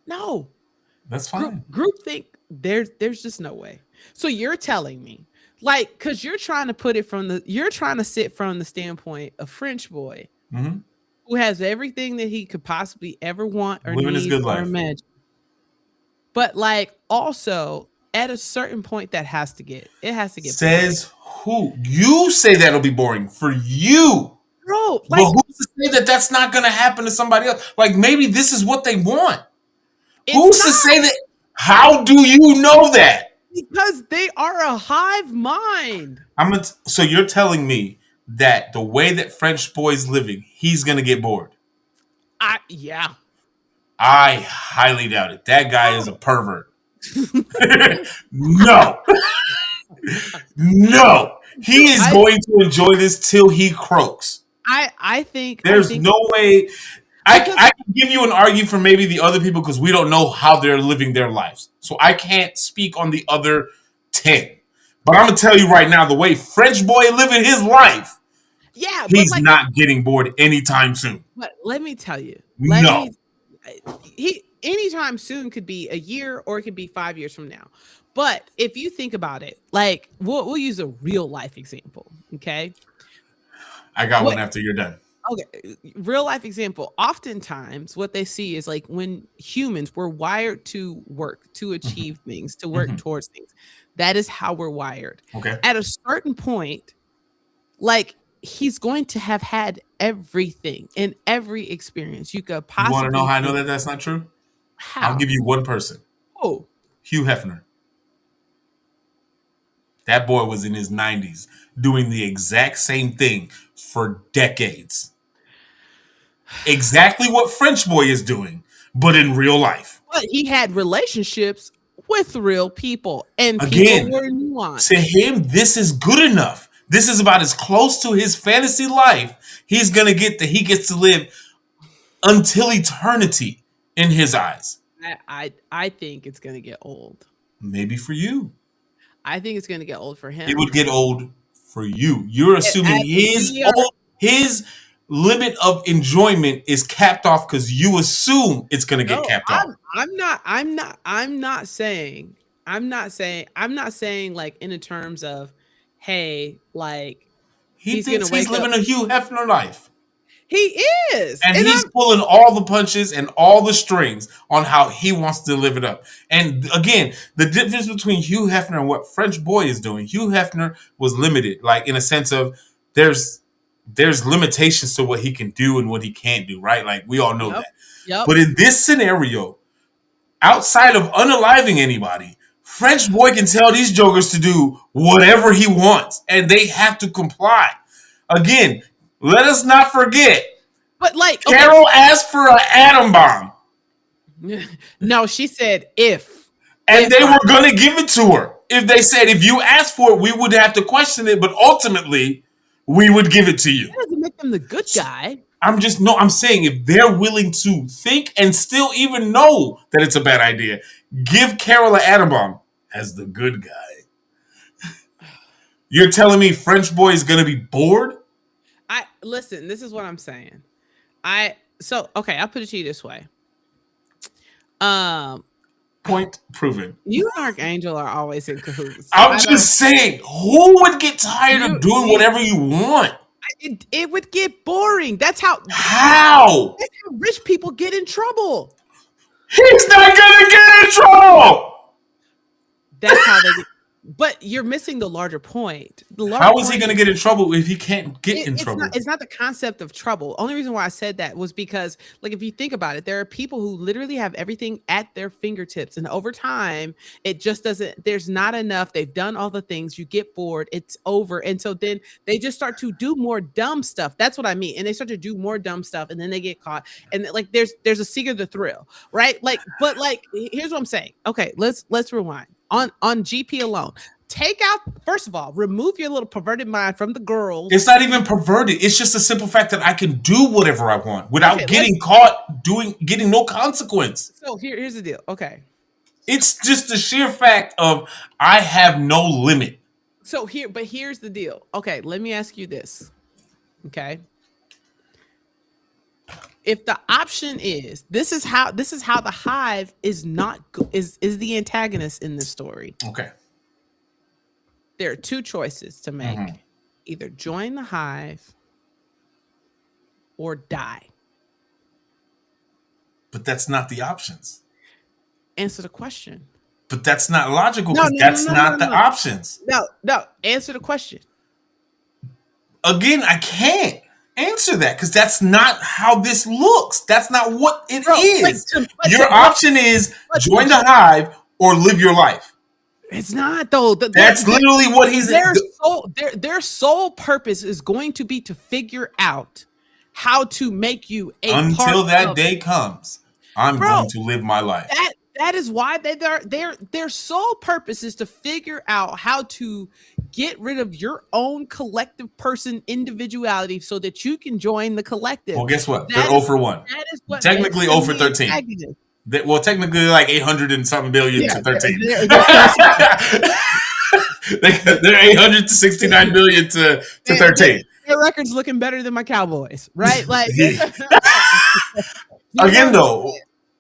No. That's fine. Groupthink, there's just no way. So you're telling me, because you're trying to sit from the standpoint of French Boy, who has everything that he could possibly ever want or living need his good or life. imagine. But also at a certain point it has to get Says boring. Who? You say that'll be boring for you. Bro, but who's to say that that's not going to happen to somebody else? Like maybe this is what they want. Who's to say that? How do you know that? Because they are a hive mind. So you're telling me that the way that French Boy's living, he's gonna get bored? Yeah. I highly doubt it. That guy is a pervert. No. No. He is going to enjoy this till he croaks. I think there's no way. I can give you an argument for maybe the other people because we don't know how they're living their lives. So I can't speak on the other 10. But I'm going to tell you right now, the way French Boy living his life, he's not getting bored anytime soon. But let me tell you. Anytime soon could be a year or it could be 5 years from now. But if you think about it, we'll use a real life example, okay? I got one after you're done. Okay, real life example. Oftentimes, what they see is when humans were wired to work, to achieve things, to work towards things. That is how we're wired. Okay. At a certain point, he's going to have had everything and every experience you could You want to know possibly how I know think. that that's not true? I'll How? give you one person. Oh, Hugh Hefner. That boy was in his 90s doing the exact same thing for decades. Exactly what French boy is doing, but in real life. but he had relationships with real people, and people Again, were to nuanced. him, this is good enough. This is about as close to his fantasy life he's gonna get that he gets to live until eternity in his eyes. I think it's gonna get old. Maybe for you. I think it's gonna get old for It him. would get old for you. You're assuming As we are, his limit of enjoyment is capped off because you assume it's gonna get no, capped off. I'm not saying like in the terms of, hey, like He he's gonna thinks he's wake up. living a Hugh Hefner life. He is, And and he's pulling all the punches and all the strings on how he wants to live it up. And again, the difference between Hugh Hefner and what French Boy is doing, Hugh Hefner was limited, like in a sense of there's limitations to what he can do and what he can't do, right? Like we all know yep, that. yep. But in this scenario, outside of unaliving anybody, French Boy can tell these jokers to do whatever he wants, and they have to comply. Again, let us not forget, But like, okay, Carol asked for an atom bomb, no, she said if and they I- were going to give it to her. If they said, if you asked for it, we would have to question it, but ultimately, we would give it to you. that doesn't make him the good guy. I'm saying if they're willing to think and still even know that it's a bad idea, give Carol an atom bomb as the good guy. You're telling me French Boy is going to be bored? I listen. This is what I'm saying. Okay. I'll put it to you this way. Point proven. You and Archangel are always in cahoots. I'm just saying, who would get tired of doing whatever you want? It would get boring. How rich people get in trouble. He's not gonna get in trouble. That's how they get. But you're missing the larger point. How is he going to get in trouble if he can't get in trouble? It's not the concept of trouble. Only reason why I said that was because, like, if you think about it, there are people who literally have everything at their fingertips, and over time, it just doesn't. There's not enough. They've done all the things. You get bored. It's over, and so then they just start to do more dumb stuff. That's what I mean. And they start to do more dumb stuff, and then they get caught. And like, there's a seek of the thrill, right? Like, but like, here's what I'm saying. Okay, let's rewind. On GP alone, take out, first of all, remove your little perverted mind from the girls. It's not even perverted. It's just a simple fact that I can do whatever I want without getting caught getting no consequence. So here's the deal. Okay. It's just the sheer fact of I have no limit. So here's the deal. Okay, let me ask you this. Okay. If the option is this is how the hive is not is the antagonist in this story. Okay. There are two choices to make. Mm-hmm. Either join the hive or die. But that's not the options. Answer the question. But that's not logical because that's not the options. No. Answer the question. Again, I can't answer that because that's not how this looks. That's not what it is. Your option is join the hive or live your life. It's not though. That's literally what he's. Their sole purpose is going to be to figure out how to make you until that day comes. I'm going to live my life. That is why their sole purpose is to figure out how to get rid of your own collective person individuality so that you can join the collective. Well, guess what? They're 0 for 1. That is what technically 0 for 13. Well, technically like 800 and something billion to 13. They're 869 billion to 13. Their record's looking better than my Cowboys, right? Like again, though.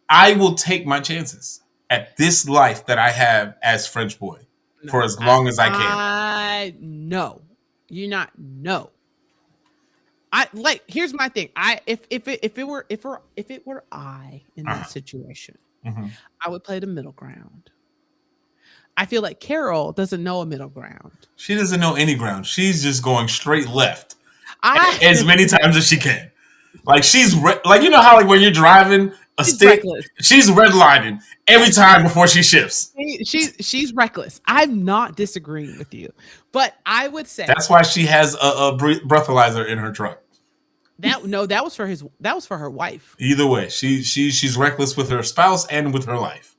I will take my chances at this life that I have as French Boy for as long as I can. No, you're not. No. Here's my thing. If it were I in that situation, I would play the middle ground. I feel like Carol doesn't know a middle ground. She doesn't know any ground. She's just going straight left. as many times as she can. Like like you know how like when you're driving a She's stick, reckless. she's redlining every time before she shifts. She's reckless. I'm not disagreeing with you, but I would say That's why she has a breathalyzer in her truck. that was for her wife. Either way, she's reckless with her spouse and with her life.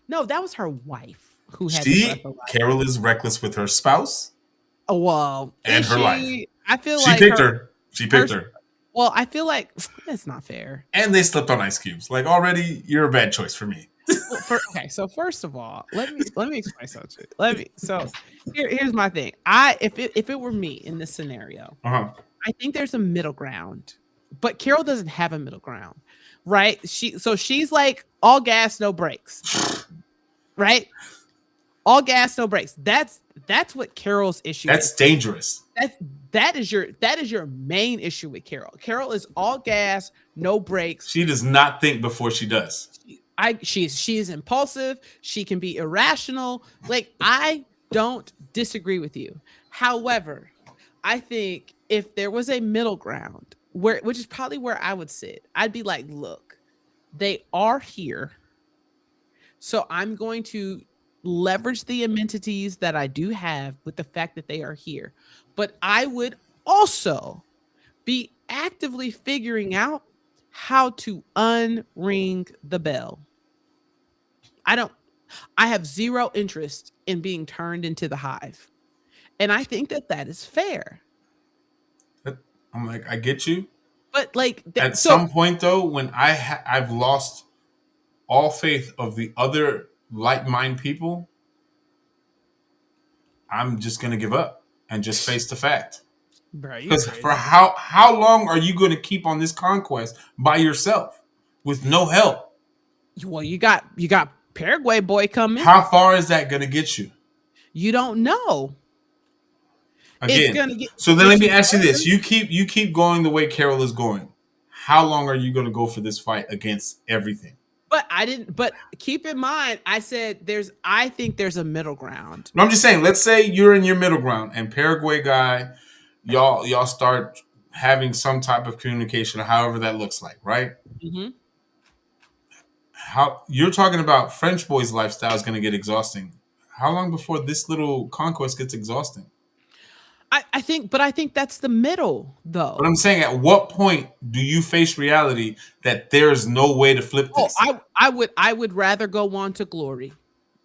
No, that was her wife who had the breathalyzer. Carol is reckless with her spouse Oh, well, and is her she? life. I feel She like picked her. She picked her. Well, I feel like that's not fair. And they slipped on ice cubes. Like already, you're a bad choice for me. Well, okay, so first of all, let me explain something. Here's my thing. If it were me in this scenario, Uh-huh. I think there's a middle ground, but Carol doesn't have a middle ground, right? She's like all gas, no brakes, right? All gas, no brakes. That's what Carol's issue That's is. dangerous. That is your main issue with Carol. Carol is all gas, no brakes. She does not think before she does. She's impulsive. She can be irrational. Like, I don't disagree with you. However, I think if there was a middle ground, which is probably where I would sit, I'd be like, look, they are here, so I'm going to leverage the amenities that I do have with the fact that they are here. But I would also be actively figuring out how to unring the bell. I have zero interest in being turned into the hive. And I think that is fair. I'm like, I get you. But like At some point though, when I've lost all faith of the other like-minded people, I'm just gonna give up and just face the fact. Because for how long are you going to keep on this conquest by yourself with no help? Well, you got Paraguay boy coming. How far is that going to get you? You don't know. Again, so then let me ask you this: you keep going the way Carol is going. How long are you going to go for this fight against everything? But keep in mind, I said I think there's a middle ground. No, I'm just saying, let's say you're in your middle ground and Paraguay guy, y'all start having some type of communication, however that looks like, right? Mm-hmm. How you're talking about French boy's lifestyle is going to get exhausting. How long before this little conquest gets exhausting? I think that's the middle, though. But I'm saying, at what point do you face reality that there's no way to flip this? I would rather go on to glory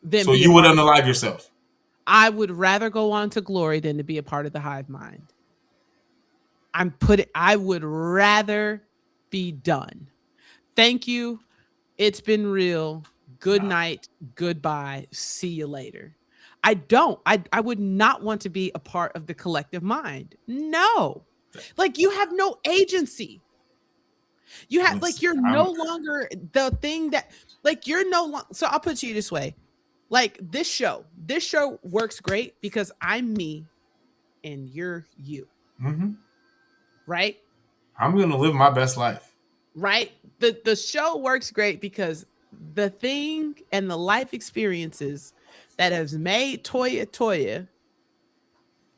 than. So you would unalive yourself. I would rather go on to glory than to be a part of the hive mind. I would rather be done. Thank you. It's been real. Good night. Goodbye. See you later. I would not want to be a part of the collective mind. No. Like, you have no agency. You have you're no longer the thing that you're no longer. So I'll put you this way. Like, this show works great because I'm me and you're you. Mm-hmm. Right? I'm going to live my best life. Right? The show works great because the thing and the life experiences that has made Toya,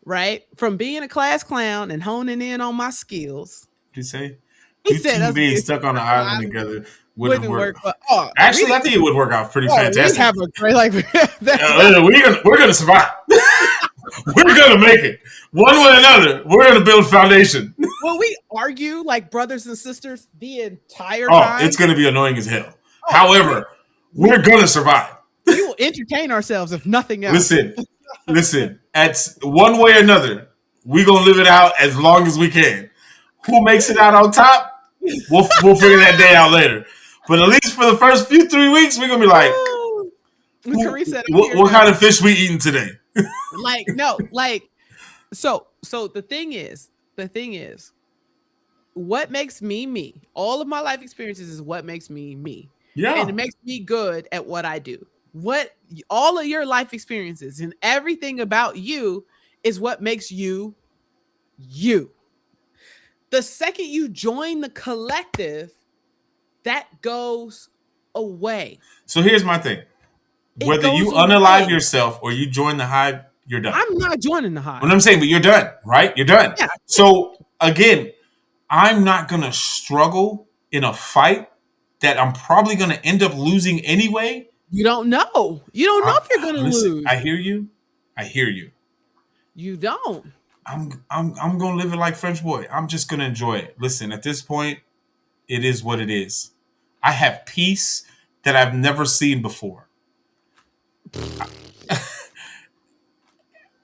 right? From being a class clown and honing in on my skills. Did you say? He said being stuck on an island together wouldn't work. But, actually, I think it would work out pretty fantastic. We have a great, we're gonna survive. We're gonna make it. One way or another, we're gonna build foundation. Will we argue like brothers and sisters the entire time? Oh, it's gonna be annoying as hell. However, we're gonna survive. We will entertain ourselves if nothing else. Listen. At one way or another, we're gonna live it out as long as we can. Who makes it out on top? We'll figure that day out later. But at least for the first 3 weeks, we're gonna be like, what kind of fish we eating today? So the thing is, what makes me me? All of my life experiences is what makes me me. Yeah. And it makes me good at what I do. All of your life experiences and everything about you is what makes you you. The second you join the collective, that goes away. So here's my thing. Whether you unalive yourself or you join the hive, you're done. I'm not joining the hive. What I'm saying, but you're done, right? You're done. Yeah. So again, I'm not gonna struggle in a fight that I'm probably gonna end up losing anyway. You don't know. You don't know if you're gonna Listen, lose. I hear you. I hear you. You don't. I'm gonna live it like French boy. I'm just gonna enjoy it. Listen, at this point, it is what it is. I have peace that I've never seen before.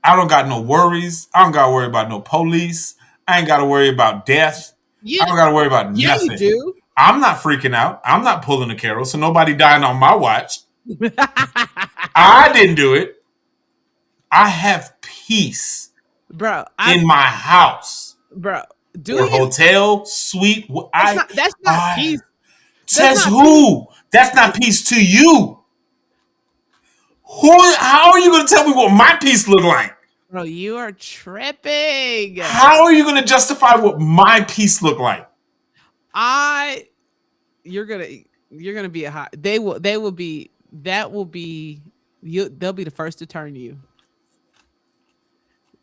I don't got no worries. I don't gotta worry about no police. I ain't gotta worry about death. Yeah, I don't gotta worry about yeah, nothing. you do. I'm not freaking out. I'm not pulling a Carol, so nobody dying on my watch. I didn't do it. I have peace Bro, in my house bro, do or you? hotel suite. That's not peace. Says not who? That's not peace to you. How are you going to tell me what my peace look like? Bro, you are tripping. How are you going to justify what my peace look like? You're gonna be a hot. They'll be the first to turn you.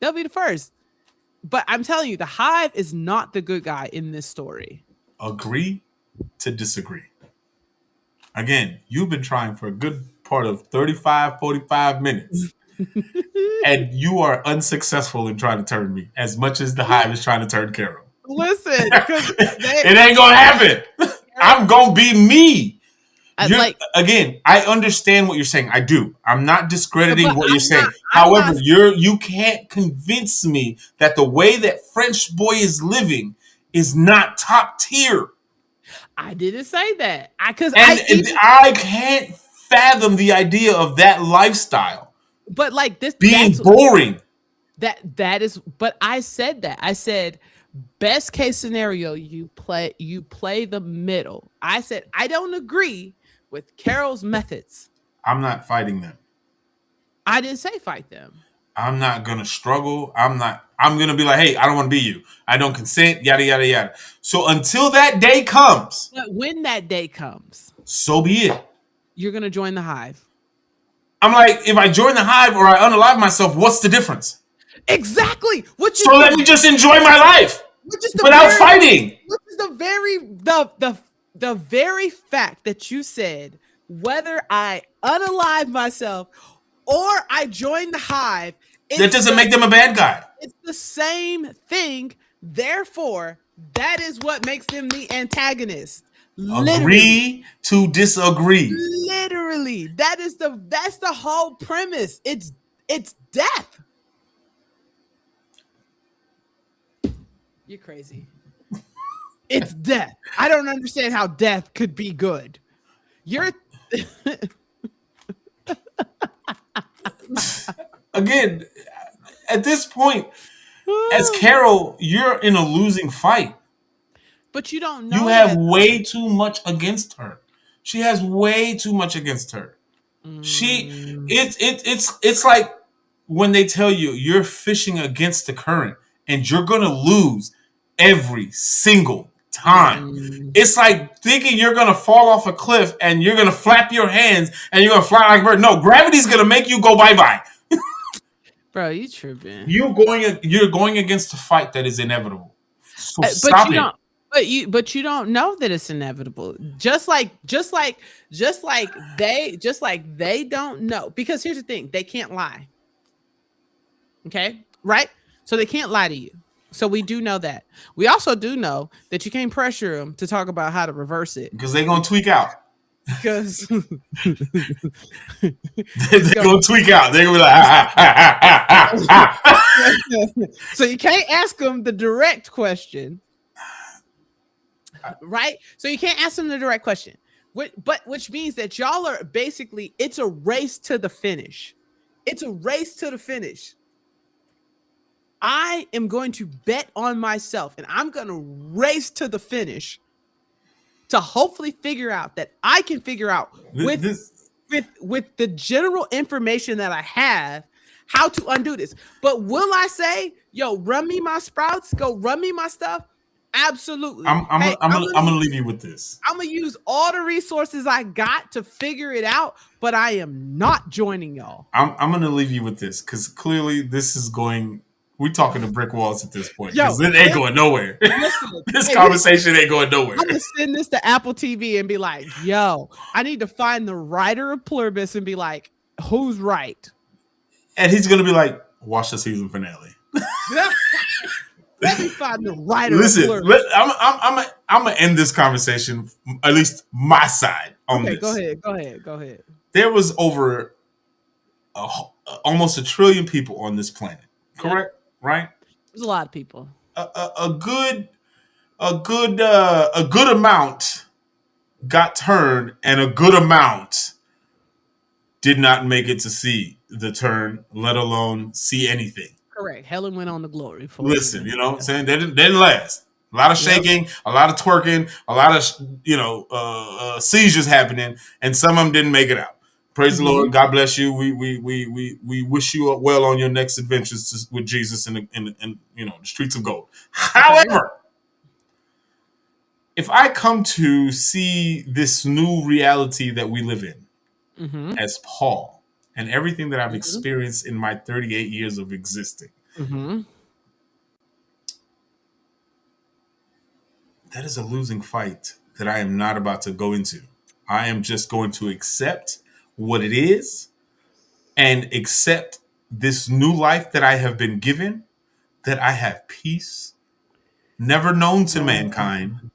They'll be the first. But I'm telling you, the Hive is not the good guy in this story. Agree to disagree. Again, you've been trying for a good part of 35, 45 minutes. And you are unsuccessful in trying to turn me as much as the Hive is trying to turn Carol. Listen, because it ain't gonna happen. I'm gonna be me. Again, I understand what you're saying. I do. I'm not discrediting what you're saying. However, you can't convince me that the way that French boy is living is not top tier. I didn't say that. I can't fathom the idea of that lifestyle. But like this being boring. That is. But I said that. I said best case scenario, you play the middle. I said I don't agree with Carol's methods. I'm not fighting them. I didn't say fight them. I'm not gonna struggle. I'm gonna be like, hey, I don't want to be you. I don't consent. Yada yada yada. So until that day comes, but when that day comes, so be it. You're gonna join the Hive. I'm like, if I join the Hive or I unalive myself, what's the difference? Exactly. So let me just enjoy my life without fighting. Which is the very fact that you said whether I unalive myself or I join the Hive. That doesn't make them a bad guy. It's the same thing. Therefore, that is what makes them the antagonist. Agree to disagree. Literally, that's the whole premise. It's death. You're crazy. It's death. I don't understand how death could be good. You're again, at this point, as Carol, you're in a losing fight. But you don't know. You have way too much against her. She has way too much against her. It's like when they tell you you're fishing against the current and you're gonna lose every single time. It's like thinking you're gonna fall off a cliff and you're gonna flap your hands and you're gonna fly like a bird. No, gravity's gonna make you go bye-bye. Bro, you tripping. You're going against a fight that is inevitable. So stop it. But you don't know that it's inevitable. Just like they don't know. Because here's the thing, they can't lie. Okay? Right? So they can't lie to you. So we do know that. We also do know that you can't pressure them to talk about how to reverse it. Because they're going to tweak out. Because they're going to tweak out. They're going to be like, So you can't ask them the direct question. Right? So you can't ask them the direct question. Which means that y'all are basically, it's a race to the finish. It's a race to the finish. I am going to bet on myself and I'm going to race to the finish to hopefully figure out that I can figure out with the general information that I have how to undo this. But will I say, yo, run me my sprouts, go run me my stuff? Absolutely. I'm gonna leave you with this. I'm gonna use all the resources I got to figure it out, but I am not joining y'all. I'm gonna leave you with this because clearly this is going We talking to brick walls at this point Yo, because it ain't going nowhere. listen, This hey, conversation ain't going nowhere. I'm gonna send this to Apple TV and be like, yo, I need to find the writer of Pluribus and be like, who's right? And he's gonna be like, watch the season finale. Let me find the writer Listen, of Pluribus. I'm gonna end this conversation, at least my side on Okay, this. go ahead. There was over almost 1 trillion people on this planet, correct? Yep. Right? There's a lot of people. A good amount got turned, and a good amount did not make it to see the turn, let alone see anything. Correct. Helen went on to glory for Listen, you know what I'm saying? They didn't last. A lot of shaking, a lot of twerking, a lot of seizures happening, and some of them didn't make it out. Praise the Lord. God bless you. We wish you well on your next adventures with Jesus in the streets of gold. However, if I come to see this new reality that we live in as Paul and everything that I've experienced in my 38 years of existing, that is a losing fight that I am not about to go into. I am just going to accept what it is and accept this new life that I have been given, that I have peace, never known to mankind,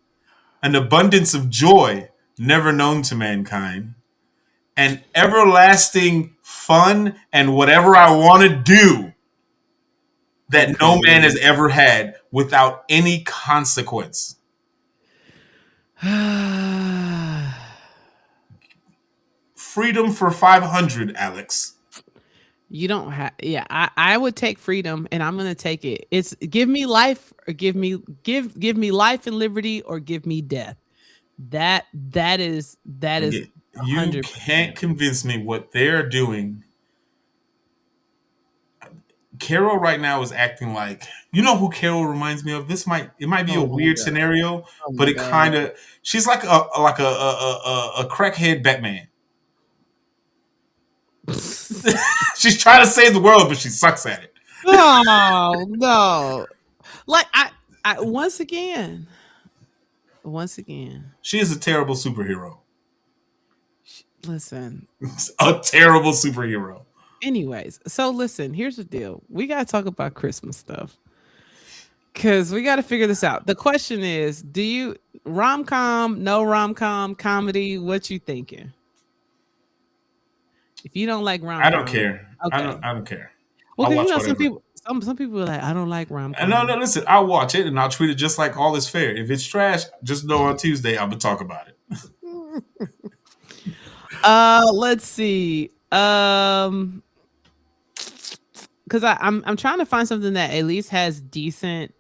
an abundance of joy, never known to mankind, and everlasting fun and whatever I want to do that no man has ever had without any consequence. Freedom for 500, Alex. You don't have, yeah. I would take freedom, and I'm gonna take it. It's give me life or give me life and liberty or give me death. That is You 100%. can't convince me what they're doing. Carol right now is acting like, you know who Carol reminds me of. It might be a weird scenario, but it kind of, she's like a crackhead Batman. She's trying to save the world, but she sucks at it. Oh no! Like I once again, She is a terrible superhero. listen. A terrible superhero. Anyways, so listen, here's the deal. We got to talk about Christmas stuff because we got to figure this out. The question is, do you rom-com, no rom-com, comedy? What you thinking? If you don't like rom-com, I don't care. Okay. I don't care. Well, I'll watch some whatever. some people are like, I don't like rom-com. No, listen, I'll watch it and I'll treat it just like all is fair. If it's trash, just know on Tuesday I'm gonna talk about it. Let's see. Because I'm trying to find something that at least has decent,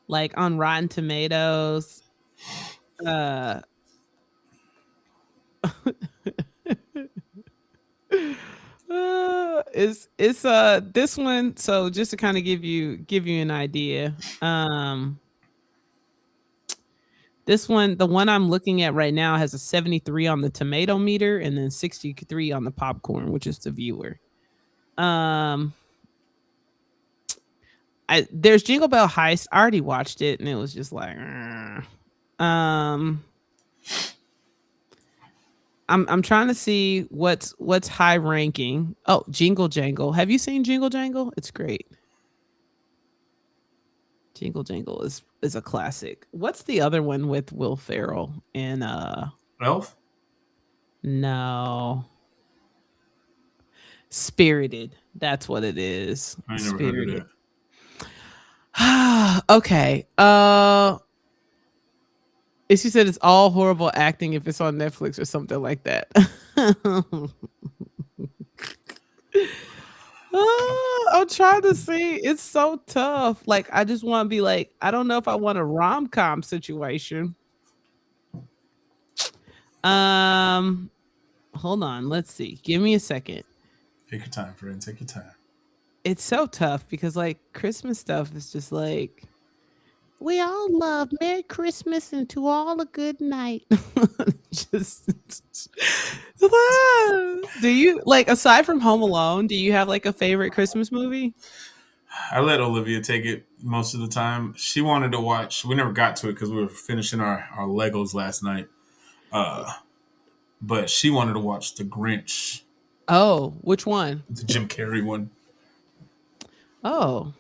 like on Rotten Tomatoes. It's this one. So just to kind of give you an idea. This one, the one I'm looking at right now, has a 73 on the tomato meter and then 63 on the popcorn, which is the viewer. There's Jingle Bell Heist. I already watched it and it was just like, I'm trying to see what's high ranking. Oh, Jingle Jangle. Have you seen Jingle Jangle? It's great. Jingle Jangle is a classic. What's the other one with Will Ferrell and Elf? No. Spirited. That's what it is. I ain't never heard of that. Okay. She said it's all horrible acting if it's on Netflix or something like that. I'm trying to see. It's so tough. Like, I just want to be like, I don't know if I want a rom-com situation. Hold on. Let's see. Give me a second. Take your time, friend. Take your time. It's so tough because like Christmas stuff is just like, we all love Merry Christmas and to all a good night. Just do you like, aside from Home Alone, do you have like a favorite Christmas movie? I let Olivia take it most of the time. She wanted to watch. We never got to it because we were finishing our Legos last night. But she wanted to watch The Grinch, Oh, which one? the Jim Carrey one. Oh,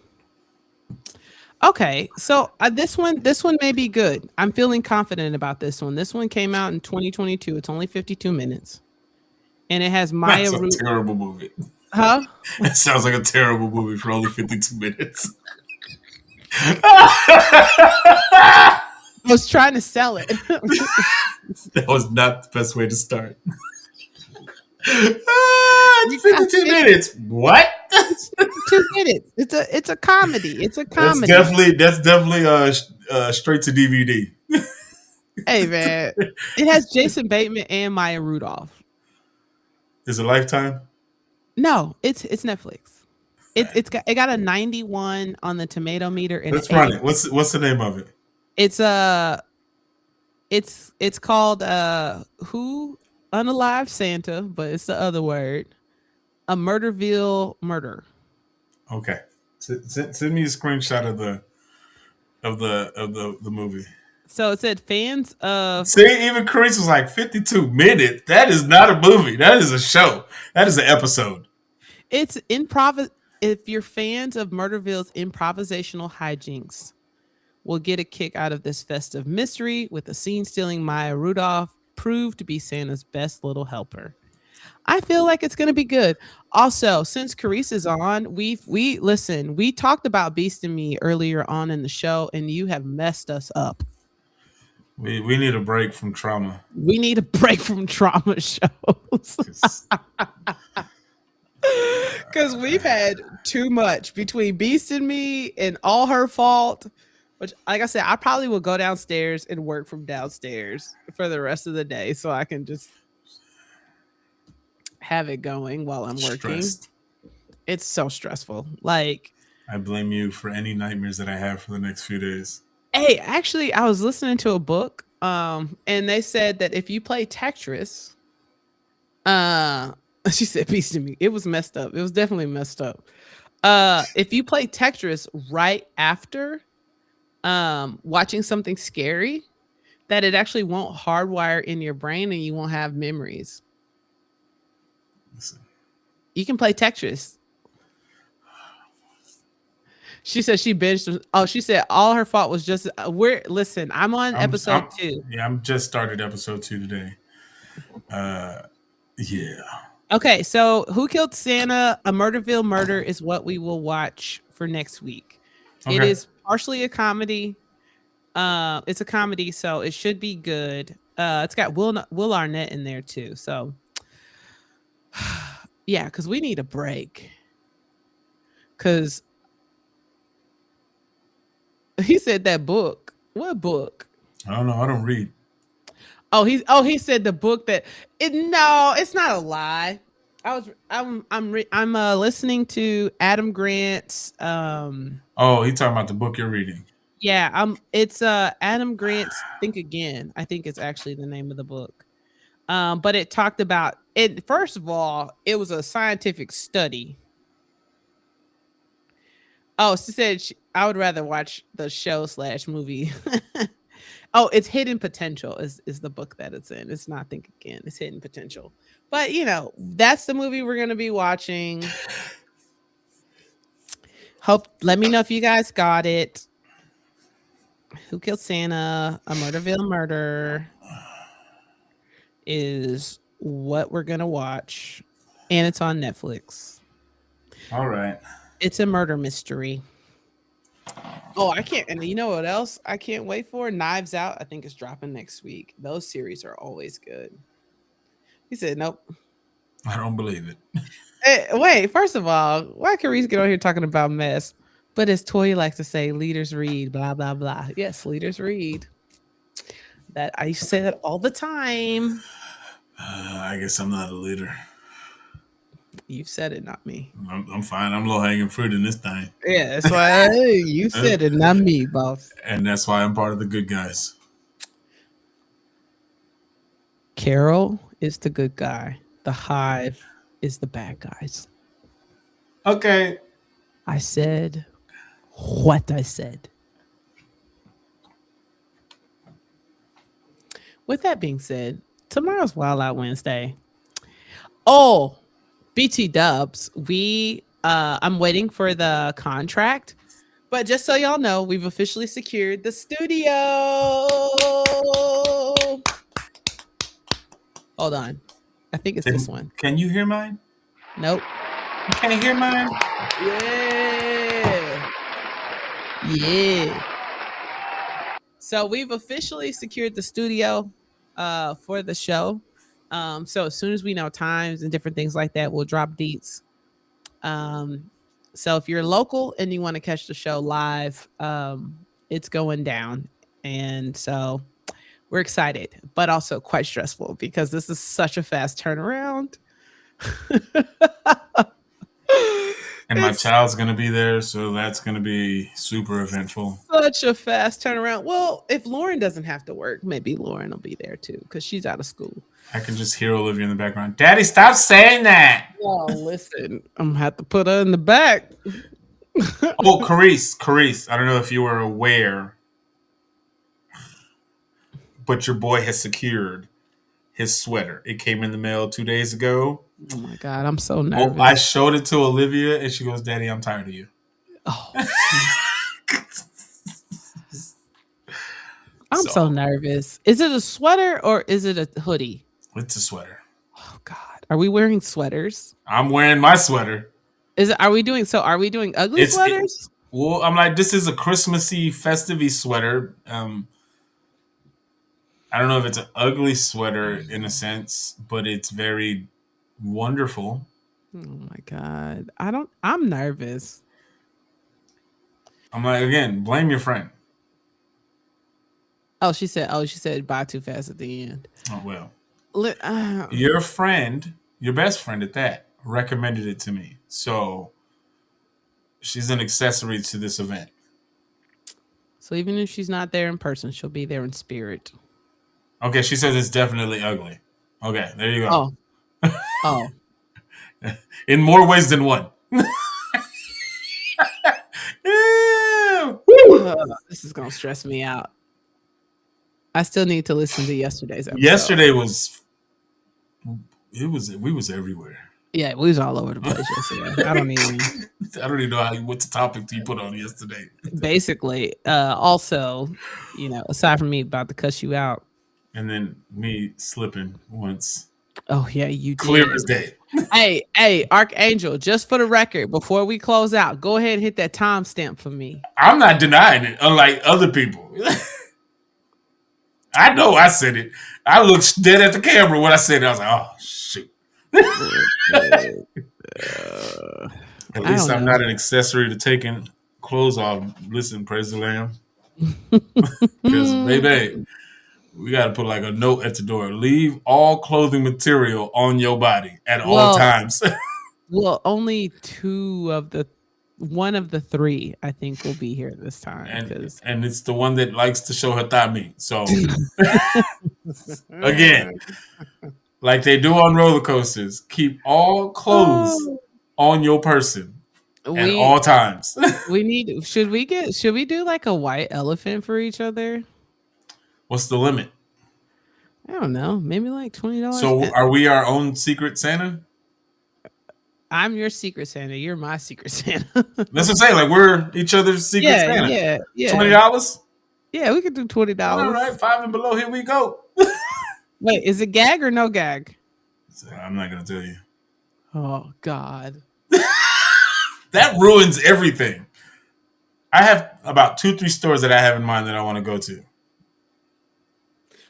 okay. So this one may be good. I'm feeling confident about this one. This one came out in 2022. It's only 52 minutes, and it has Maya That's a Root. terrible movie. Huh? It sounds like a terrible movie for only 52 minutes. I was trying to sell it. That was not the best way to start. 52 minutes. What? It's 52 minutes. It's a comedy. It's a That's comedy. definitely straight to DVD. Hey man, it has Jason Bateman and Maya Rudolph. Is it Lifetime? No, it's Netflix. It got a 91 on the tomato meter and an Let's run 80. it. What's the name of it? It's it's called Who Unalive Santa, but it's the other word. A Murderville Murder. Okay. Send me a screenshot of the movie. So it said fans of See, even Chris was like 52 minutes. That is not a movie. That is a show. That is an episode. it's improv. If you're fans of Murderville's improvisational hijinks, will get a kick out of this festive mystery with the scene stealing Maya Rudolph proved to be Santa's best little helper. I feel like it's gonna be good. Also, since Carice is on, we listen. We talked about Beast and Me earlier on in the show, and you have messed us up. We need a break from trauma. We need a break from trauma shows 'Cause because we've had too much between Beast and Me and All Her Fault. Which, like I said, I probably will go downstairs and work from downstairs for the rest of the day, so I can just have it going while I'm working. stressed. It's so stressful. Like, I blame you for any nightmares that I have for the next few days. hey, actually, I was listening to a book, and they said that if you play Tetris, she said Beast in Me. It was messed up. It was definitely messed up. If you play Tetris right after watching something scary, that it actually won't hardwire in your brain and you won't have memories. Listen, You can play Tetris. She said she binged. Oh, she said all her fault was just we're listen. I'm on episode 2. Yeah, I'm just started episode 2 today. Yeah. Okay, so Who Killed Santa? A Murderville Murder is what we will watch for next week. It Okay. is partially a comedy. It's a comedy, so it should be good. It's got Will Arnett in there too. So yeah, because we need a break. Because he said that book. What book? I don't know. I don't read. He said the book that no, it's not a lie. I'm listening to Adam Grant's Oh, he talking about the book you're reading. yeah, it's Adam Grant's Think Again. I think it's actually the name of the book. But it talked about it. First of all, it was a scientific study. Oh, she said I would rather watch the show / movie. Oh, it's Hidden Potential is the book that it's in. It's not Think Again. It's Hidden Potential. But that's the movie we're gonna be watching. Let me know if you guys got it. Who Killed Santa? A Murderville Murder is what we're gonna watch, and it's on Netflix. All right. It's a murder mystery. Oh, I can't. And you know what else I can't wait for? Knives Out. I think it's dropping next week. Those series are always good. He said, nope. I don't believe it. Hey, wait, first of all, why can Reese get on here talking about mess? But as Toy likes to say, leaders read, blah, blah, blah. Yes, leaders read. That I used to say that all the time. I guess I'm not a leader. You've said it, not me. I'm fine. I'm low hanging fruit in this thing. Yeah, that's why you said it, not me, boss. And that's why I'm part of the good guys. Carol is the good guy. The Hive is the bad guys. Okay. I said what I said. With that being said, tomorrow's Wild Out Wednesday. Oh, BT Dubs, I'm waiting for the contract, but just so y'all know, we've officially secured the studio. Hold on. I think it's this one. Can you hear mine? Nope. You can't hear mine? Yeah. Yeah. So we've officially secured the studio for the show. So as soon as we know times and different things like that, we'll drop deets. So if you're local and you want to catch the show live, it's going down. And so we're excited, but also quite stressful because this is such a fast turnaround. And my It's child's going to be there, so that's going to be super eventful. such a fast turnaround. Well, if Lauren doesn't have to work, maybe Lauren will be there too because she's out of school. I can just hear Olivia in the background. Daddy, stop saying that. Oh, listen, I'm gonna have to put her in the back. Oh, Carice, I don't know if you were aware, but your boy has secured his sweater. It came in the mail 2 days ago. Oh my god, I'm so Oh, nervous. I showed it to Olivia, and she goes, "Daddy, I'm tired of you." Oh, I'm so nervous. Is it a sweater or is it a hoodie? It's a sweater. Oh god, are we wearing sweaters? I'm wearing my sweater. Are we doing ugly sweaters? Well, I'm like, this is a Christmassy, festive sweater. I don't know if it's an ugly sweater in a sense, but it's very wonderful. Oh my god, I'm nervous. I'm like, again, blame your friend. She said buy too fast at the end. Oh well. uh, Your friend, your best friend at that, recommended it to me. So she's an accessory to this event. So even if she's not there in person, she'll be there in spirit. Okay, she says it's definitely ugly. Okay, there you Oh. go. Oh. In more ways than one. This is gonna stress me out. I still need to listen to yesterday's episode. Yesterday we was everywhere. Yeah, we was all over the place yesterday. I don't even know what the topic you put on yesterday. basically. Also, aside from me about to cuss you out. And then me slipping once. Oh yeah, you Clear did. as day. Hey, Archangel, just for the record, before we close out, go ahead and hit that timestamp for me. I'm not denying it, unlike other people. I know I said it. I looked dead at the camera when I said it. I was like, oh, shoot. At least I'm not an accessory to taking clothes off. Listen, praise the Lamb. Because, baby, we got to put like a note at the door. Leave all clothing material on your body at all times. Well, only one of the three, I think, will be here this time. And it's the one that likes to show her thigh meat. So, again, like they do on roller coasters, keep all clothes on your person at all times. Should we do like a white elephant for each other? What's the limit? I don't know. Maybe like $20. So are we our own secret Santa? I'm your secret Santa. You're my secret Santa. That's what I'm saying. Like we're each other's secret Santa. Yeah. $20? Yeah, we could do $20. All right, 5 and below. Here we go. Wait, is it gag or no gag? I'm not gonna tell you. Oh God. That ruins everything. I have about 2-3 stores that I have in mind that I want to go to.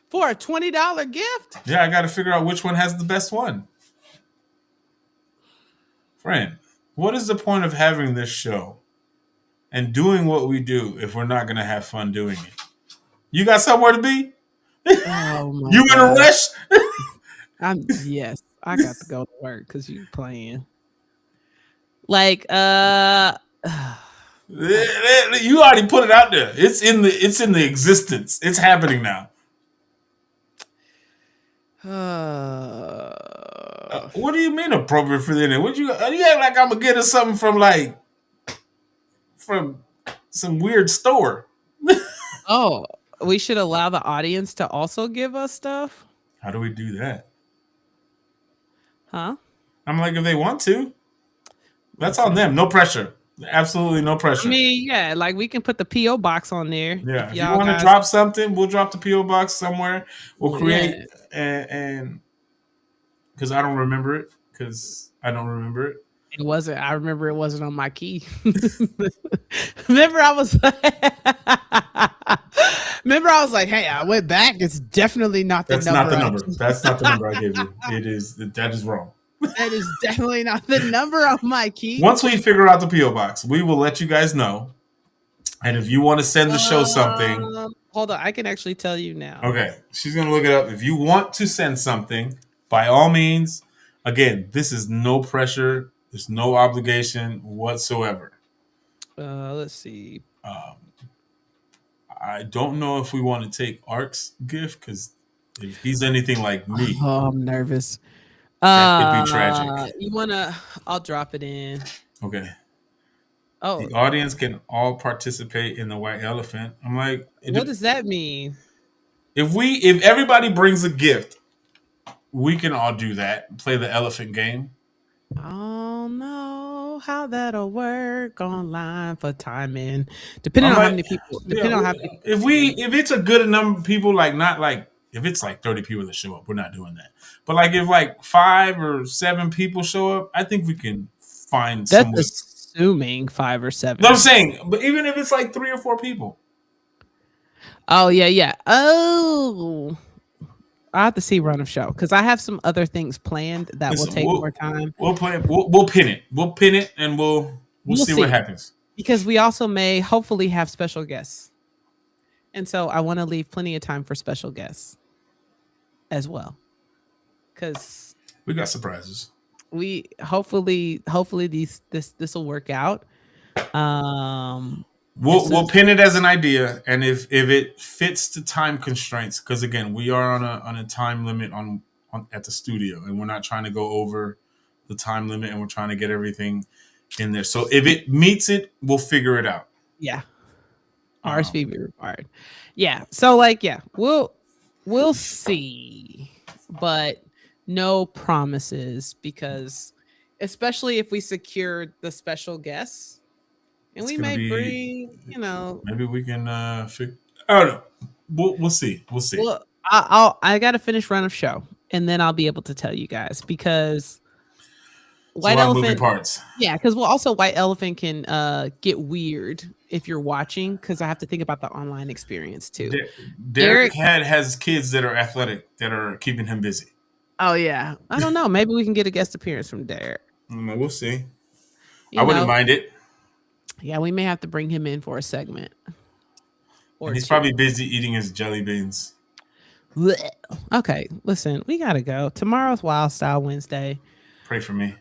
For a $20 gift? Yeah, I got to figure out which one has the best one. Friend, what is the point of having this show and doing what we do if we're not going to have fun doing it? You got somewhere to be? Oh my You in a rush? Yes, I got to go to work because you playing. Like, you already put it out there. It's in the existence. It's happening now. What do you mean appropriate for the internet? You act like I'm gonna get her something from like from some weird store. Oh, we should allow the audience to also give us stuff, How do we do that? huh? I'm like, if they want to, that's on Listen, them. No pressure. Absolutely no I pressure. mean, yeah, like we can put the PO box on there Yeah. if If you y'all want to guys. drop something, we'll drop the PO box somewhere. We'll Yeah, create and because I don't remember it because I don't remember it. it wasn't. I remember it wasn't on my key. Remember, I was. Remember, I was like, "Hey, I went back. It's definitely not the That's not number. the number. That's not the number I gave you. It is that is wrong. That is definitely not the number on my key." Once we figure out the PO box, we will let you guys know. And if you want to send the show something, Hold on, I can actually tell you now. okay, she's gonna look it up. If you want to send something, by all means. Again, this is no pressure. There's no obligation whatsoever. Let's see. Um, I don't know if we want to take Ark's gift because if he's anything like me, Oh, I'm nervous. that could be tragic. You wanna? I'll drop it in. Okay. Oh, The audience can all participate in the white elephant. I'm like, what does that mean? if everybody brings a gift, we can all do that. Play the elephant game. I don't know how that'll work online for timing. Depending I'm on how like, many people. yeah, Depending on how many people. if it's a good number of people, like not like if it's like 30 people that show up, we're not doing that. But like if like 5 or 7 people show up, I think we can find That's someone. assuming 5 or 7. No, I'm saying, but even if it's like 3 or 4 people, Oh yeah. Oh, I have to see run of show because I have some other things planned that will listen, take more time. we'll put it. We'll pin it. We'll pin it, and we'll see what happens. Because we also may hopefully have special guests, and so I want to leave plenty of time for special guests as well. Because We got surprises. we hopefully this will work out. We'll pin it as an idea, and if it fits the time constraints, because again, we are on a time limit on at the studio, and we're not trying to go over the time limit, and we're trying to get everything in there. So if it meets it, we'll figure it out. Yeah, RSVP required. Yeah, so like we'll see, but no promises because especially if we secure the special guests. And It's we gonna may be- bring, Maybe we can figure. I don't know. We'll see. We'll see. well, I got to finish run of show, and then I'll be able to tell you guys because It's a lot of moving parts. yeah, because also white elephant can get weird if you're watching because I have to think about the online experience too. Derek has kids that are athletic that are keeping him busy. Oh yeah, I don't know. Maybe we can get a guest appearance from Derek. We'll see. You I wouldn't know, mind it. Yeah, we may have to bring him in for a segment. And he's two. probably busy eating his jelly beans. Blech. Okay, listen, we gotta go. Tomorrow's Wild Style Wednesday. Pray for me.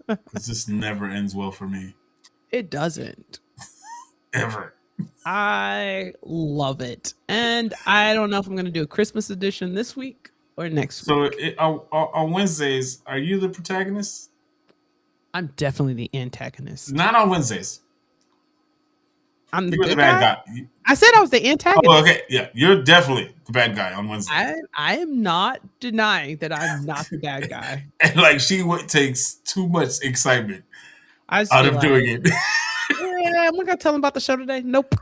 Because this never ends well for me. It doesn't. Ever. I love it. And I don't know if I'm going to do a Christmas edition this week or next week. So on Wednesdays, are you the protagonist? I'm definitely the antagonist. Not on Wednesdays. I'm the You're good the bad guy? guy. I said I was the antagonist. Oh, okay. Yeah, you're definitely the bad guy on Wednesday. I am not denying that I'm not the bad guy. And like takes too much excitement I just out feel of like, doing it. yeah, I'm not going to tell them about the show today. Nope.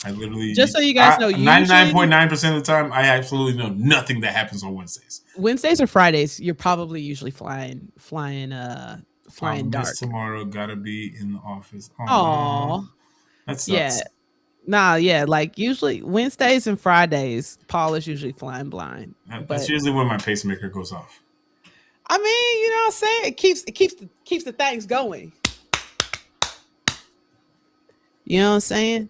I literally Just so you guys know, 99.9% of the time, I absolutely know nothing that happens on Wednesdays. Wednesdays or Fridays, you're probably usually flying dark. Tomorrow gotta be in the office. Aww. That sucks. Yeah. Nah, yeah. Like usually Wednesdays and Fridays, Paul is usually flying blind. That's usually when my pacemaker goes off. I mean, you know what I'm saying? It keeps the things going. You know what I'm saying?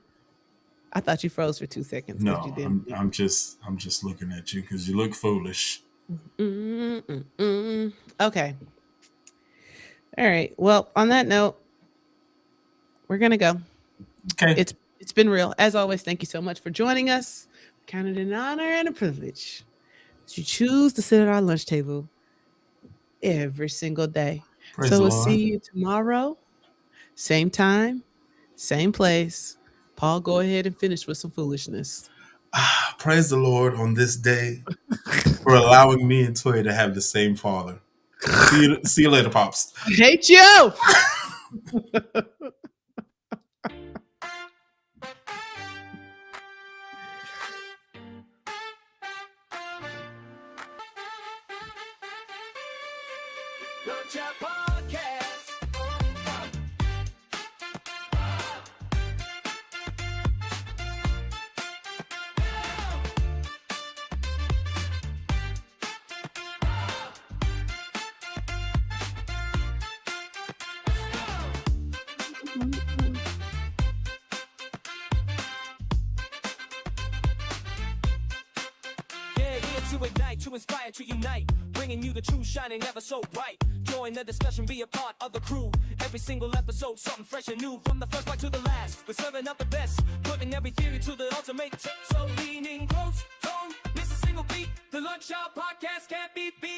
I thought you froze for 2 seconds. No, You didn't. I'm just looking at you because you look foolish. Okay. All right. Well, on that note, we're gonna go. Okay. It's been real. As always, thank you so much for joining us. Count it an honor and a privilege that you choose to sit at our lunch table every single day. Praise So the we'll Lord. see you tomorrow. Same time, same place. Paul, go ahead and finish with some foolishness. Praise the Lord on this day for allowing me and Toya to have the same father. See you later, pops. I hate you. Lunch Hour Podcast. Yeah, here to ignite, to inspire, to unite, bringing you the truth, shining ever so bright. Join the discussion, be a part of the crew. Every single episode, something fresh and new. From the first bite to the last, we're serving up the best, putting every theory to the ultimate test. So leaning close, don't miss a single beat. The Lunch Hour Podcast can't be beat.